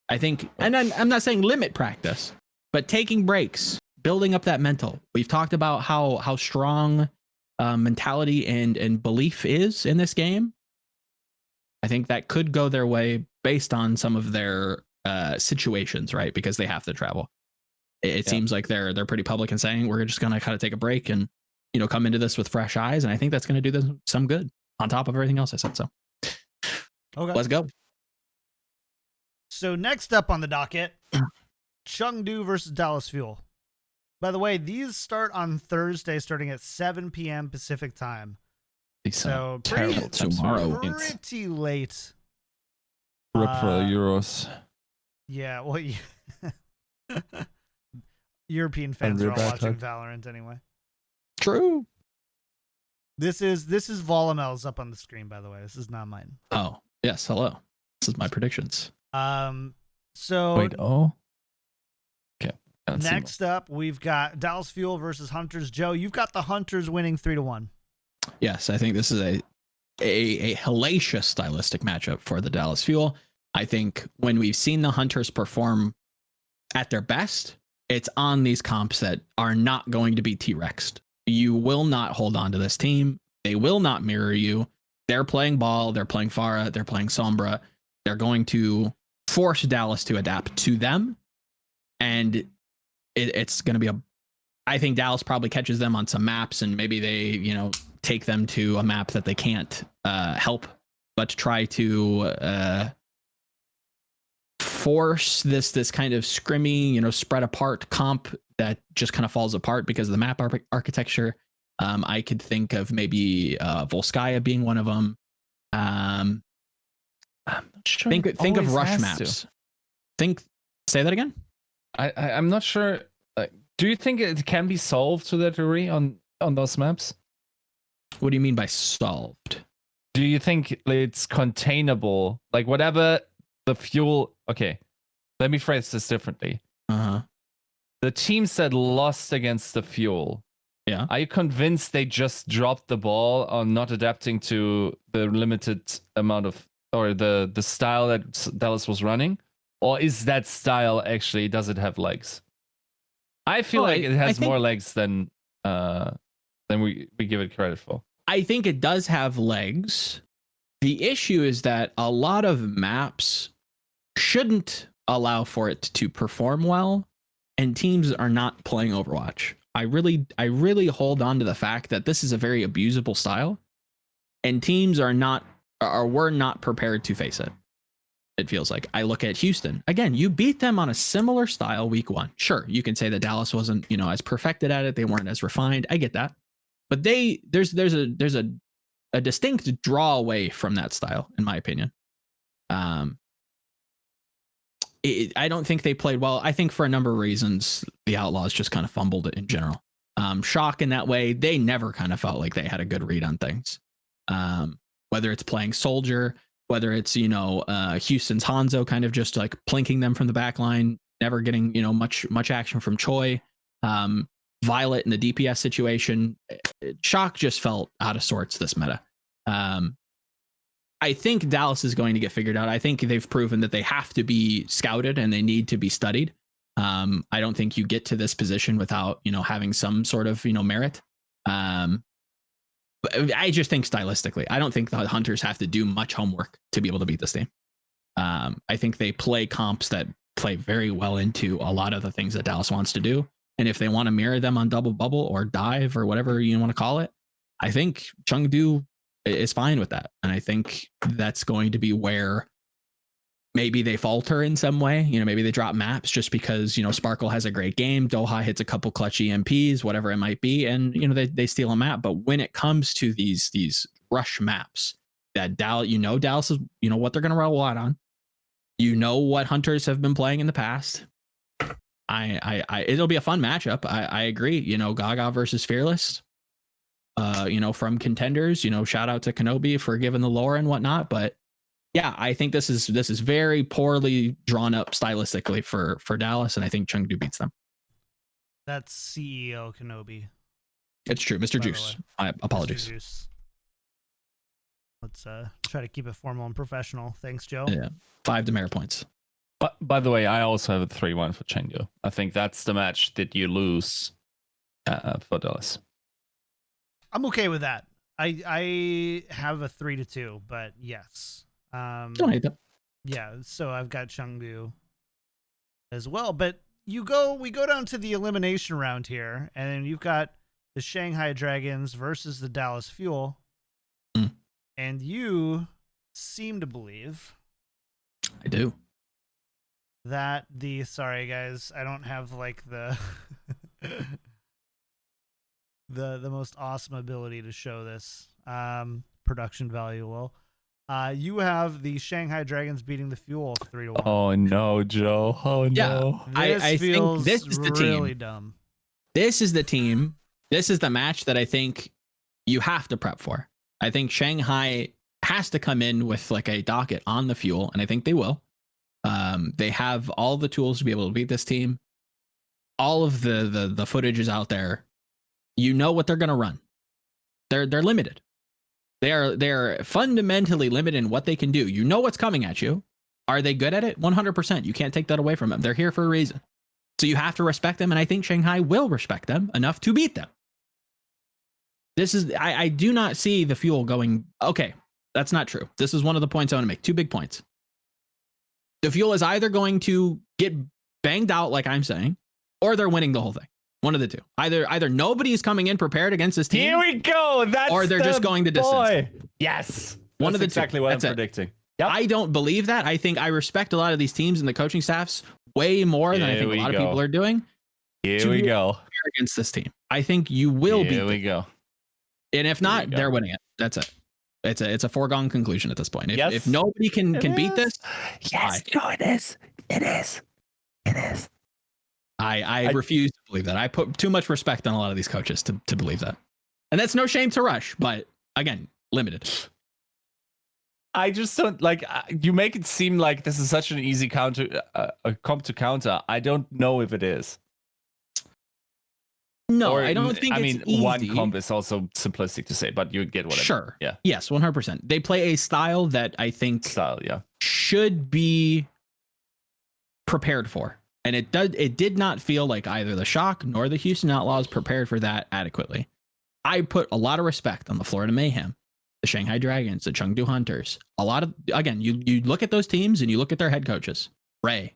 Speaker 2: I think, and I'm not saying limit practice, but taking breaks, building up that mental. We've talked about how strong mentality and belief is in this game. I think that could go their way based on some of their situations, right? Because they have to travel. It seems like they're pretty public in saying we're just going to kind of take a break and come into this with fresh eyes, and I think that's going to do them some good on top of everything else I said. So,
Speaker 1: Okay.
Speaker 2: let's go.
Speaker 1: So next up on the docket, Chengdu versus Dallas Fuel. By the way, these start on Thursday, starting at 7 p.m. Pacific time. So
Speaker 3: terrible tomorrow.
Speaker 1: Pretty late.
Speaker 3: Rip for the Euros.
Speaker 1: Yeah, well, European fans are all watching Valorant anyway.
Speaker 2: True.
Speaker 1: This is Volamel's up on the screen, by the way. This is not mine.
Speaker 2: Oh, yes. Hello. This is my predictions.
Speaker 1: So
Speaker 3: wait, okay.
Speaker 1: Next up, we've got Dallas Fuel versus Hunters. Joe, you've got the Hunters winning 3-1.
Speaker 2: Yes, I think this is a hellacious stylistic matchup for the Dallas Fuel. I think when we've seen the Hunters perform at their best, it's on these comps that are not going to be T-Rexed. You will not hold on to this team. They will not mirror you. They're playing ball. They're playing Pharah. They're playing Sombra. They're going to force Dallas to adapt to them. And it's going to be I think Dallas probably catches them on some maps, and maybe they, take them to a map that they can't help but try to force this kind of scrimmy, spread apart comp that just kind of falls apart because of the map architecture. I could think of maybe Volskaya being one of them. I'm not sure. Think of rush maps. Say that again.
Speaker 3: I'm not sure. Do you think it can be solved to that degree on those maps?
Speaker 2: What do you mean by solved?
Speaker 3: Do you think it's containable? Like whatever the fuel. Okay, let me phrase this differently. The teams that lost against the fuel.
Speaker 2: Yeah.
Speaker 3: Are you convinced they just dropped the ball on not adapting to the limited amount of, or the style that Dallas was running? Or is that style actually, does it have legs? I feel like it has more legs than we give it credit for.
Speaker 2: I think it does have legs. The issue is that a lot of maps shouldn't allow for it to perform well, and teams are not playing Overwatch. I really hold on to the fact that this is a very abusable style, and teams were not prepared to face it. It feels like. I look at Houston. Again, you beat them on a similar style week 1. Sure, you can say that Dallas wasn't, as perfected at it. They weren't as refined. I get that. But there's a distinct draw away from that style, in my opinion. I don't think they played well. I think for a number of reasons, the Outlaws just kind of fumbled it in general. Shock in that way, they never kind of felt like they had a good read on things. Whether it's playing Soldier, whether it's, Houston's Hanzo kind of just like plinking them from the back line, never getting, much action from Choi. Violet in the DPS situation, Shock just felt out of sorts this meta. I think Dallas is going to get figured out. I think they've proven that they have to be scouted and they need to be studied. I don't think you get to this position without, having some sort of, merit. But I just think stylistically, I don't think the Hunters have to do much homework to be able to beat this team. I think they play comps that play very well into a lot of the things that Dallas wants to do. And if they want to mirror them on double bubble or dive or whatever you want to call it, I think Chengdu is fine with that. And I think that's going to be where maybe they falter in some way. Maybe they drop maps just because, Sparkle has a great game. Doha hits a couple clutch EMPs, whatever it might be. And, they steal a map. But when it comes to these rush maps that Dallas is, what they're going to roll out on, what Hunters have been playing in the past. It'll be a fun matchup. I agree. Gaga versus Fearless, from contenders, shout out to Kenobi for giving the lore and whatnot. But yeah, I think this is very poorly drawn up stylistically for Dallas. And I think Chengdu beats them.
Speaker 1: That's CEO Kenobi.
Speaker 2: It's true. Mr. Juice. I apologize.
Speaker 1: Juice. Let's try to keep it formal and professional. Thanks, Joe.
Speaker 2: Yeah. 5 demerit points.
Speaker 3: But by the way, I also have a 3-1 for Chengdu. I think that's the match that you lose for Dallas.
Speaker 1: I'm okay with that. I have a 3-2, but yes.
Speaker 2: Don't hate that.
Speaker 1: Yeah, so I've got Chengdu as well. But we go down to the elimination round here, and you've got the Shanghai Dragons versus the Dallas Fuel.
Speaker 2: Hmm.
Speaker 1: And you seem to believe
Speaker 2: I do.
Speaker 1: that sorry guys, I don't have like the the most awesome ability to show this production value low. You have the Shanghai Dragons beating the Fuel 3-1.
Speaker 3: Oh no, Joe. Oh
Speaker 2: Yeah.
Speaker 3: no.
Speaker 1: This
Speaker 2: I
Speaker 1: feels
Speaker 2: think this is the
Speaker 1: really
Speaker 2: team.
Speaker 1: dumb.
Speaker 2: This is the team. This is the match that I think you have to prep for. I think Shanghai has to come in with like a docket on the Fuel, and I think they will. They have all the tools to be able to beat this team. All of the footage is out there. You know what they're going to run. They're limited. They're fundamentally limited in what they can do. You know what's coming at you. Are they good at it? 100%. You can't take that away from them. They're here for a reason. So you have to respect them, and I think Shanghai will respect them enough to beat them. This is I do not see the Fuel going, okay, that's not true. This is one of the points I want to make. 2 big points. The Fuel is either going to get banged out, like I'm saying, or they're winning the whole thing. One of the two. Either nobody's coming in prepared against this team.
Speaker 3: Here we go. That's
Speaker 2: or they're just going the distance.
Speaker 3: Yes.
Speaker 2: One
Speaker 3: That's
Speaker 2: of the
Speaker 3: exactly
Speaker 2: two.
Speaker 3: what
Speaker 2: That's
Speaker 3: I'm
Speaker 2: it.
Speaker 3: predicting. Yep.
Speaker 2: I don't believe that. I think I respect a lot of these teams and the coaching staffs way more than I think a lot of people are doing.
Speaker 3: Here we go.
Speaker 2: Against this team. I think you will beat them.
Speaker 3: Here we go.
Speaker 2: And if not, they're winning it. That's it. It's a foregone conclusion at this point. If nobody can beat this,
Speaker 3: yes, no, it is. It is. It is.
Speaker 2: I refuse to believe that. I put too much respect on a lot of these coaches to believe that. And that's no shame to Rush, but again, limited.
Speaker 3: I just don't like. You make it seem like this is such an easy comp to counter. I don't know if it is.
Speaker 2: No,
Speaker 3: Or,
Speaker 2: I don't think
Speaker 3: I
Speaker 2: it's
Speaker 3: mean,
Speaker 2: easy.
Speaker 3: one comp is also simplistic to say, but you get what I mean.
Speaker 2: Sure.
Speaker 3: Yeah.
Speaker 2: Yes, 100%. They play a style that I think should be prepared for. And it did not feel like either the Shock nor the Houston Outlaws prepared for that adequately. I put a lot of respect on the Florida Mayhem, the Shanghai Dragons, the Chengdu Hunters. A lot of, again, you look at those teams and you look at their head coaches. Ray.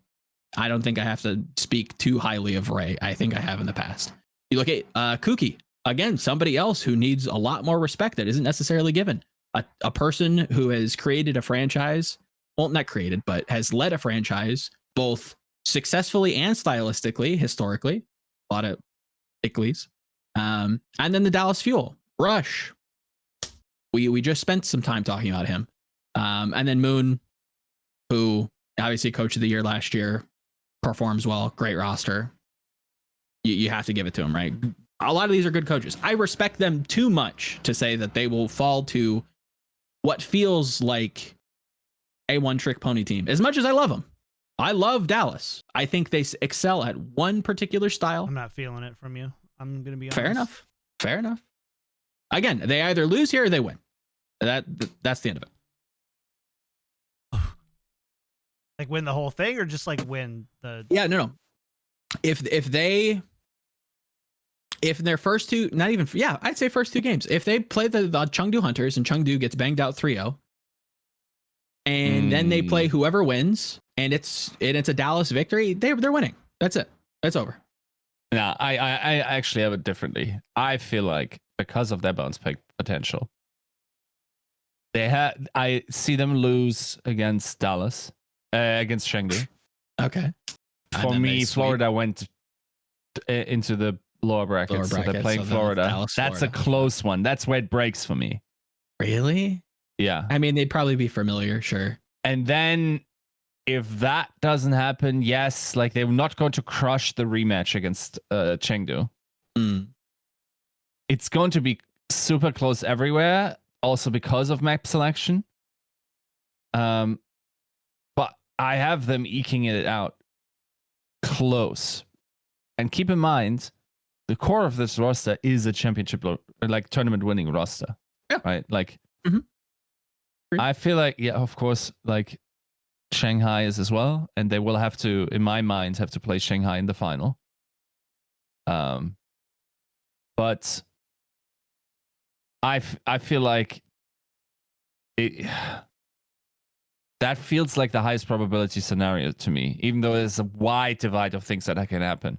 Speaker 2: I don't think I have to speak too highly of Ray. I think I have in the past. You look at Kuki. Again, somebody else who needs a lot more respect that isn't necessarily given. A person who has created a franchise, well, not created, but has led a franchise both successfully and stylistically, historically. A lot of icklies. And then the Dallas Fuel. Rush. We just spent some time talking about him. And then Moon, who obviously coach of the year last year, performs well, great roster. You have to give it to him, right? A lot of these are good coaches. I respect them too much to say that they will fall to what feels like a one-trick pony team. As much as I love them. I love Dallas. I think they excel at one particular style.
Speaker 1: I'm not feeling it from you. I'm going to be honest.
Speaker 2: Fair enough. Again, they either lose here or they win. That's the end of it.
Speaker 1: Like win the whole thing or just like win the...
Speaker 2: Yeah, no. If their first two, not even, yeah, I'd say first 2 games. If they play the Chengdu Hunters and Chengdu gets banged out 3-0, and then they play whoever wins, and it's a Dallas victory, they're winning. That's it. That's over.
Speaker 3: No, I actually have it differently. I feel like because of their bounce back potential, I see them lose against Dallas, against Chengdu.
Speaker 2: Okay.
Speaker 3: For me, Florida went into the lower brackets, so they're playing Florida. That's a close one. That's where it breaks for me.
Speaker 2: Really?
Speaker 3: Yeah.
Speaker 2: I mean, they'd probably be familiar, sure.
Speaker 3: And then if that doesn't happen, yes, like they're not going to crush the rematch against Chengdu. It's going to be super close everywhere, also because of map selection. But I have them eking it out close. And keep in mind, the core of this roster is a championship, like tournament winning roster.
Speaker 2: Yeah.
Speaker 3: Right? Like, I feel like, yeah, of course, like Shanghai is as well. And they will have to, in my mind, have to play Shanghai in the final. But I feel like that feels like the highest probability scenario to me, even though there's a wide divide of things that can happen.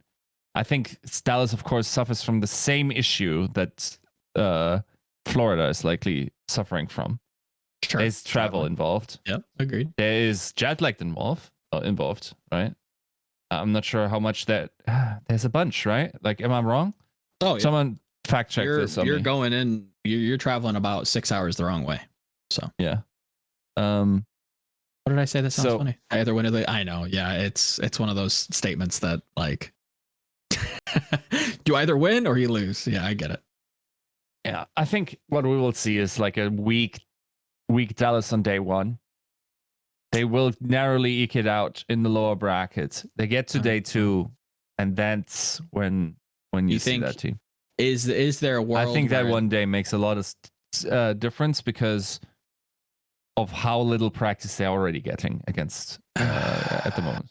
Speaker 3: I think Dallas, of course, suffers from the same issue that Florida is likely suffering from.
Speaker 2: Sure.
Speaker 3: There's travel involved.
Speaker 2: Yep, agreed.
Speaker 3: There is jet lag involved, right? I'm not sure how much that. There's a bunch, right? Like, am I wrong?
Speaker 2: Oh, yeah.
Speaker 3: Someone fact check this.
Speaker 2: You're going in. You're traveling about 6 hours the wrong way. So
Speaker 3: yeah.
Speaker 2: What did I say? That sounds
Speaker 3: So-
Speaker 2: funny. I either win or I know. Yeah, it's one of those statements that like, you either win or you lose. Yeah, I get it.
Speaker 3: Yeah, I think what we will see is like a weak Dallas on day one. They will narrowly eke it out in the lower brackets. They get to day two, and that's when you see
Speaker 2: think
Speaker 3: that team.
Speaker 2: Is there a world?
Speaker 3: I think that
Speaker 2: where-
Speaker 3: one day makes a lot of difference because of how little practice they're already getting against at the moment.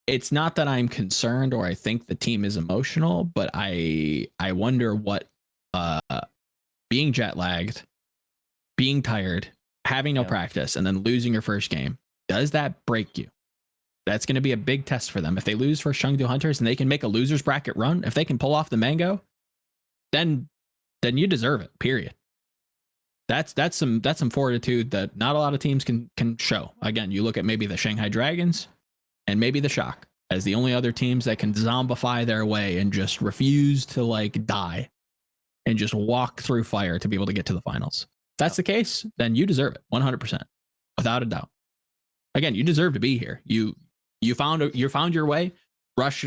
Speaker 2: It's not that I'm concerned or I think the team is emotional, but I wonder what being jet lagged, being tired, having no practice, and then losing your first game, does that break you? That's going to be a big test for them. If they lose for Chengdu Hunters and they can make a losers bracket run, if they can pull off the mango, then you deserve it. Period. That's some fortitude that not a lot of teams can show. Again, you look at maybe the Shanghai Dragons and maybe the Shock as the only other teams that can zombify their way and just refuse to like die and just walk through fire to be able to get to the finals. If that's the case, then you deserve it 100%, without a doubt. Again, you deserve to be here. You found your way. Rush,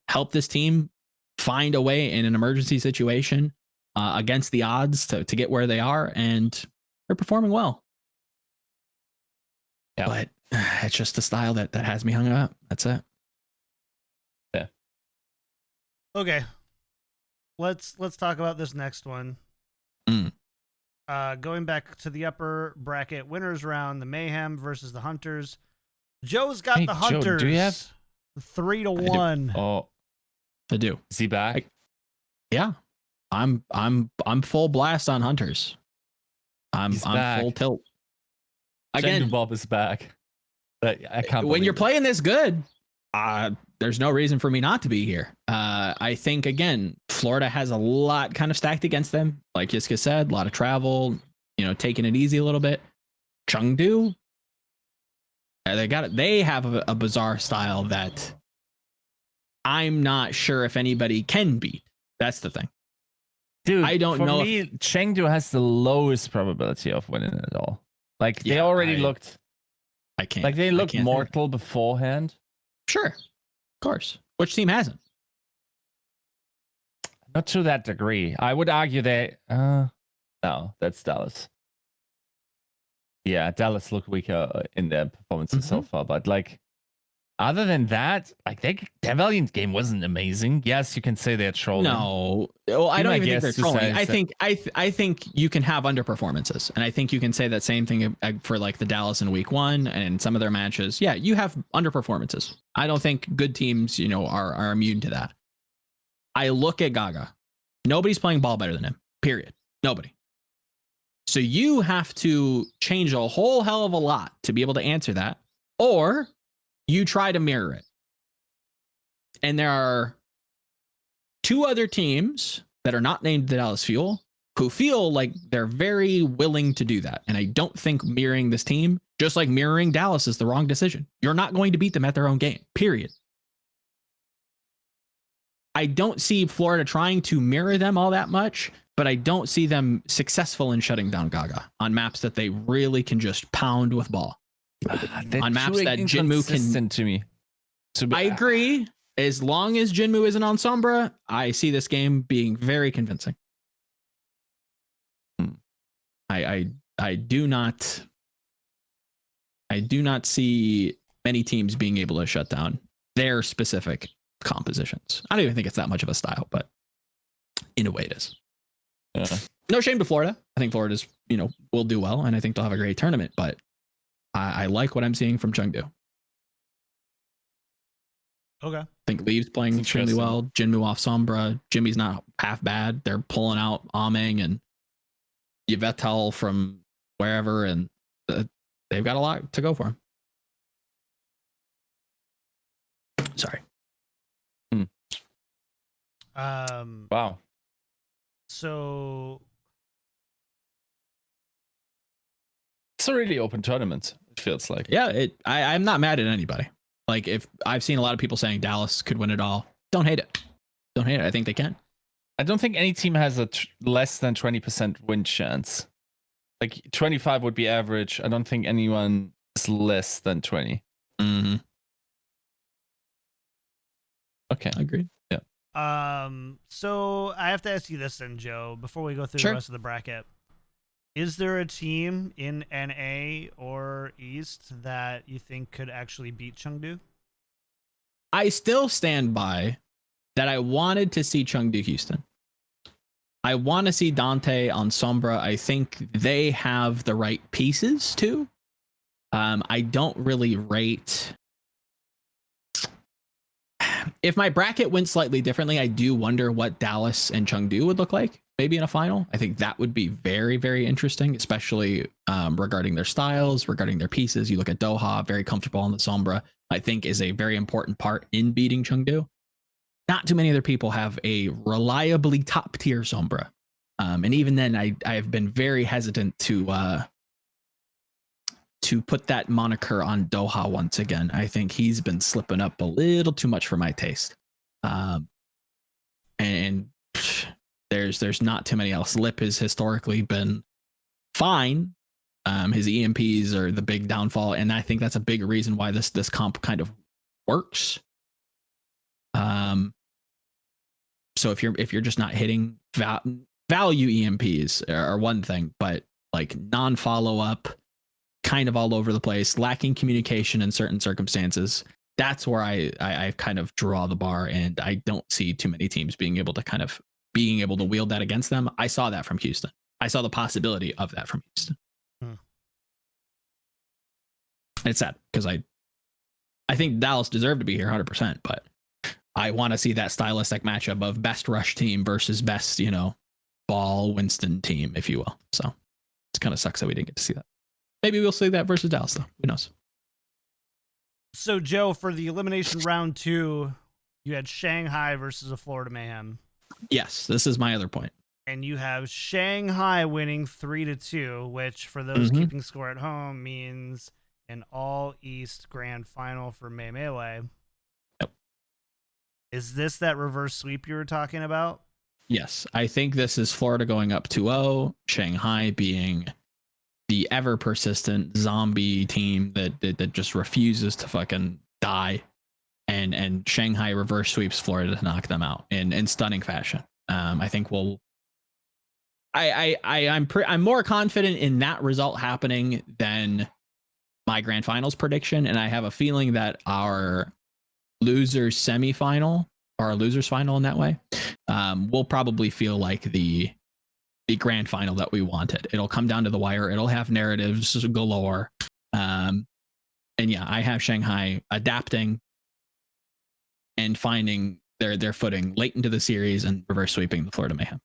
Speaker 2: help this team find a way in an emergency situation against the odds to get where they are, and they're performing well.
Speaker 3: Yeah.
Speaker 2: But it's just the style that has me hung up. That's it.
Speaker 3: Yeah.
Speaker 1: Okay. Let's talk about this next one. Going back to the upper bracket winners round, the Mayhem versus the Hunters. Joe's got
Speaker 3: Hey,
Speaker 1: the
Speaker 3: Joe,
Speaker 1: Hunters.
Speaker 3: do you have
Speaker 1: 3-1.
Speaker 3: Oh,
Speaker 2: I do.
Speaker 3: is he back?
Speaker 2: Yeah. I'm full blast on Hunters. I'm
Speaker 3: back.
Speaker 2: full tilt.
Speaker 3: Again,
Speaker 2: Again,
Speaker 3: Bob is back. But I can't.
Speaker 2: when you're
Speaker 3: believe it.
Speaker 2: playing this good, there's no reason for me not to be here. I think, again, Florida has a lot kind of stacked against them. Like Yiska said, a lot of travel, taking it easy a little bit. Chengdu, they have a bizarre style that I'm not sure if anybody can beat. That's the thing.
Speaker 3: Dude,
Speaker 2: I don't
Speaker 3: for
Speaker 2: know
Speaker 3: me, Chengdu has the lowest probability of winning it all. Like they already looked.
Speaker 2: I can't.
Speaker 3: Like they looked
Speaker 2: I can't say
Speaker 3: mortal beforehand.
Speaker 2: Sure, of course. Which team hasn't?
Speaker 3: Not to that degree. I would argue that. No, that's Dallas. Yeah, Dallas looked weaker in their performances so far, but like, other than that, like their Valiant game wasn't amazing. Yes, you can say they're trolling.
Speaker 2: No, well, I don't even think they're trolling. I think you can have underperformances, and I think you can say that same thing for like the Dallas in week one and some of their matches. Yeah, you have underperformances. I don't think good teams, are immune to that. I look at Gaga. Nobody's playing ball better than him. Period. Nobody. So you have to change a whole hell of a lot to be able to answer that, or you try to mirror it. And there are two other teams that are not named the Dallas Fuel who feel like they're very willing to do that. And I don't think mirroring this team, just like mirroring Dallas, is the wrong decision. You're not going to beat them at their own game, period. I don't see Florida trying to mirror them all that much, but I don't see them successful in shutting down Gaga on maps that they really can just pound with ball. On maps that Jinmu can.
Speaker 3: To me.
Speaker 2: I agree. As long as Jinmu isn't on Sombra, I see this game being very convincing. I do not see many teams being able to shut down their specific compositions. I don't even think it's that much of a style, but in a way it is.
Speaker 3: Yeah.
Speaker 2: No shame to Florida. I think Florida's, will do well, and I think they'll have a great tournament, but I like what I'm seeing from Chengdu.
Speaker 1: Okay.
Speaker 2: I think Leave's playing extremely well. Jinmu off Sombra. Jimmy's not half bad. They're pulling out Ameng and Yvetel from wherever, and they've got a lot to go for him. Sorry.
Speaker 3: Wow.
Speaker 1: So
Speaker 3: It's a really open tournament, it feels like.
Speaker 2: Yeah, I'm not mad at anybody. Like, if I've seen a lot of people saying Dallas could win it all, don't hate it. Don't hate it. I think they can.
Speaker 3: I don't think any team has a less than 20% win chance. Like 25 would be average. I don't think anyone is less than 20.
Speaker 2: Mm-hmm.
Speaker 3: Okay.
Speaker 2: Agreed.
Speaker 3: Yeah.
Speaker 1: So I have to ask you this then, Joe, before we go through
Speaker 2: Sure.
Speaker 1: the rest of the bracket. Is there a team in NA or East that you think could actually beat Chengdu?
Speaker 2: I still stand by that I wanted to see Chengdu Houston. I want to see Dante on Sombra. I think they have the right pieces too. I don't really rate. If my bracket went slightly differently, I do wonder what Dallas and Chengdu would look like maybe in a final. I think that would be very, very interesting, especially regarding their styles, regarding their pieces. You look at Doha, very comfortable on the Sombra, I think is a very important part in beating Chengdu. Not too many other people have a reliably top tier Sombra. And even then, I've been very hesitant to put that moniker on Doha once again. I think he's been slipping up a little too much for my taste. And there's not too many else. Lip has historically been fine. His EMPs are the big downfall, and I think that's a big reason why this comp kind of works. So if you're just not hitting value EMPs are one thing, but like non-follow up, kind of all over the place, lacking communication in certain circumstances, that's where I kind of draw the bar, and I don't see too many teams being able to wield that against them. I saw that from Houston. I saw the possibility of that from Houston. It's sad because I think Dallas deserved to be here 100%, but I want to see that stylistic matchup of best rush team versus best, ball Winston team, if you will. So it kind of sucks that we didn't get to see that. Maybe we'll see that versus Dallas, though. Who knows?
Speaker 1: So, Joe, for the elimination round 2, you had Shanghai versus a Florida Mayhem.
Speaker 2: Yes, this is my other point.
Speaker 1: And you have Shanghai winning 3-2, which for those keeping score at home means an all-East grand final for Melee.
Speaker 2: Yep.
Speaker 1: Is this that reverse sweep you were talking about?
Speaker 2: Yes, I think this is Florida going up 2-0, Shanghai being the ever persistent zombie team that just refuses to fucking die, and Shanghai reverse sweeps Florida to knock them out in stunning fashion. I think I'm more confident in that result happening than my grand finals prediction, and I have a feeling that our losers semifinal or our losers final in that way will probably feel like the grand final that we wanted. It'll come down to the wire. It'll have narratives galore. And yeah, I have Shanghai adapting and finding their footing late into the series and reverse sweeping the Florida Mayhem.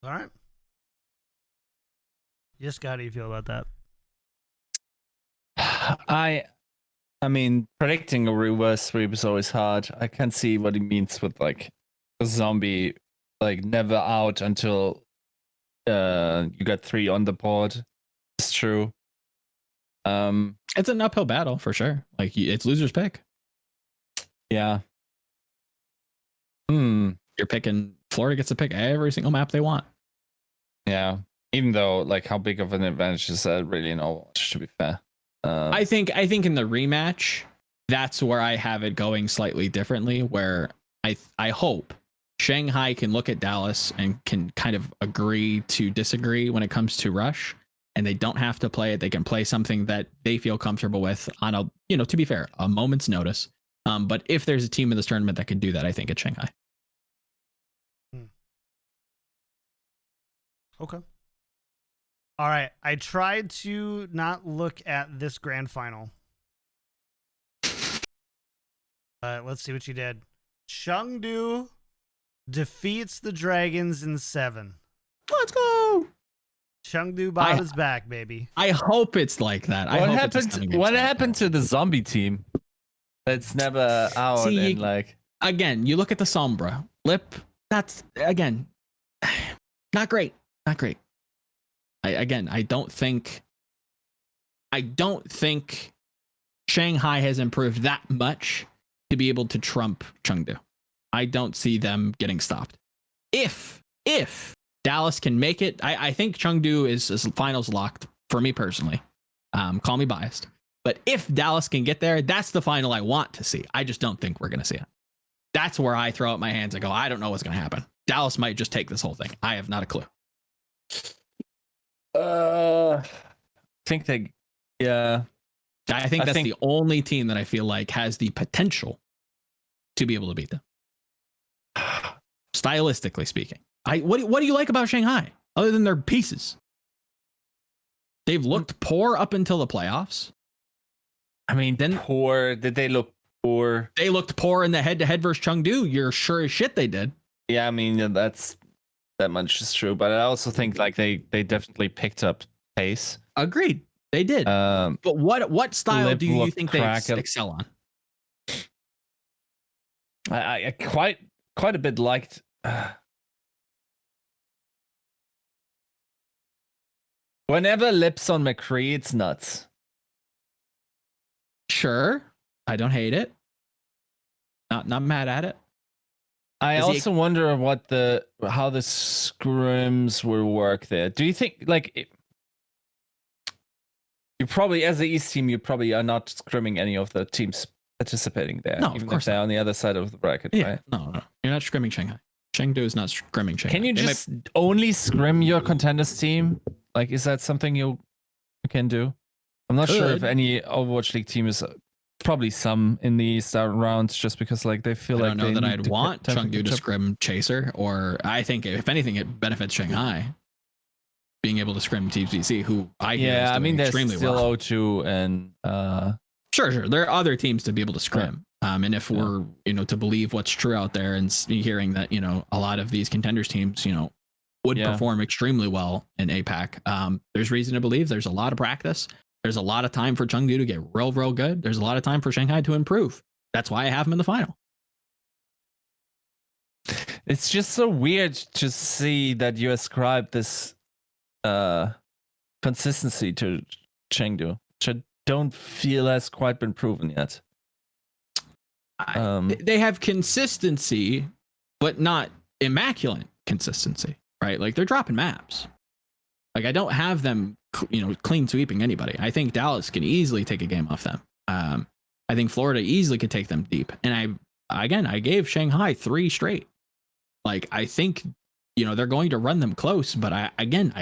Speaker 1: All right. Yiska, how do you feel about that?
Speaker 3: I mean, predicting a reverse sweep is always hard. I can see what he means with like a zombie, like never out until you got 3 on the board. It's true.
Speaker 2: It's an uphill battle for sure. Like it's loser's pick.
Speaker 3: Yeah.
Speaker 2: You're picking Florida gets to pick every single map they want.
Speaker 3: Yeah. Even though, like, how big of an advantage is that really in Overwatch, to be fair?
Speaker 2: I think in the rematch, that's where I have it going slightly differently, where I hope Shanghai can look at Dallas and can kind of agree to disagree when it comes to rush, and they don't have to play it. They can play something that they feel comfortable with on a, to be fair, a moment's notice. But if there's a team in this tournament that can do that, I think it's Shanghai.
Speaker 1: Okay. All right. I tried to not look at this grand final. Let's see what you did. Chengdu defeats the Dragons in 7.
Speaker 2: Let's go.
Speaker 1: Chengdu bot is back, baby.
Speaker 2: I hope it's like that.
Speaker 3: What happened? What happened to the zombie team? That's never out.
Speaker 2: See,
Speaker 3: and like
Speaker 2: again, you look at the Sombra Lip. That's again, not great. Not great. I don't think Shanghai has improved that much to be able to trump Chengdu. I don't see them getting stopped. If Dallas can make it, I think Chengdu is finals locked for me personally. Call me biased. But if Dallas can get there, that's the final I want to see. I just don't think we're going to see it. That's where I throw up my hands and go, I don't know what's going to happen. Dallas might just take this whole thing. I have not a clue.
Speaker 3: I think they, yeah.
Speaker 2: I think that's the only team that I feel like has the potential to be able to beat them. Stylistically speaking. What do you like about Shanghai other than their pieces? They've looked poor up until the playoffs.
Speaker 3: I mean, poor. Did they look poor?
Speaker 2: They looked poor in the head-to-head versus Chengdu. You're sure as shit they did.
Speaker 3: Yeah, I mean, that much is true. But I also think like they definitely picked up pace.
Speaker 2: Agreed. They did. But what style do you think they excel on?
Speaker 3: I quite a bit liked. Whenever Lips on McCree, it's nuts.
Speaker 2: Sure, I don't hate it. Not mad at it.
Speaker 3: I also wonder how the scrims will work there. Do you think like you probably as the East team you probably are not scrimming any of the teams participating there,
Speaker 2: no,
Speaker 3: even
Speaker 2: of course
Speaker 3: if they're on the other side of the bracket,
Speaker 2: yeah,
Speaker 3: right?
Speaker 2: No, you're not scrimming Shanghai. Chengdu is not scrimming Shanghai.
Speaker 3: Can you just only scrim your contenders team? Like, is that something you can do? I'm not sure if any Overwatch League team is. Probably some in the start rounds, just because like they feel like.
Speaker 2: I don't know that I'd want Chengdu to scrim Chaser, or I think if anything, it benefits Shanghai being able to scrim TBC, who I hear is doing extremely
Speaker 3: there's still
Speaker 2: well.
Speaker 3: O2 and
Speaker 2: Sure, there are other teams to be able to scrim. And if we're to believe what's true out there and hearing that a lot of these contenders teams would perform extremely well in APAC, there's reason to believe there's a lot of practice. There's a lot of time for Chengdu to get real good. There's a lot of time for Shanghai to improve. That's why I have them in the final.
Speaker 3: It's just so weird to see that you ascribe this consistency to Chengdu, which I don't feel has quite been proven yet.
Speaker 2: They have consistency, but not immaculate consistency, right? Like they're dropping maps. Like I don't have them clean sweeping anybody. I think Dallas can easily take a game off them. I think Florida easily could take them deep. And I gave Shanghai 3 straight. Like I think they're going to run them close, but I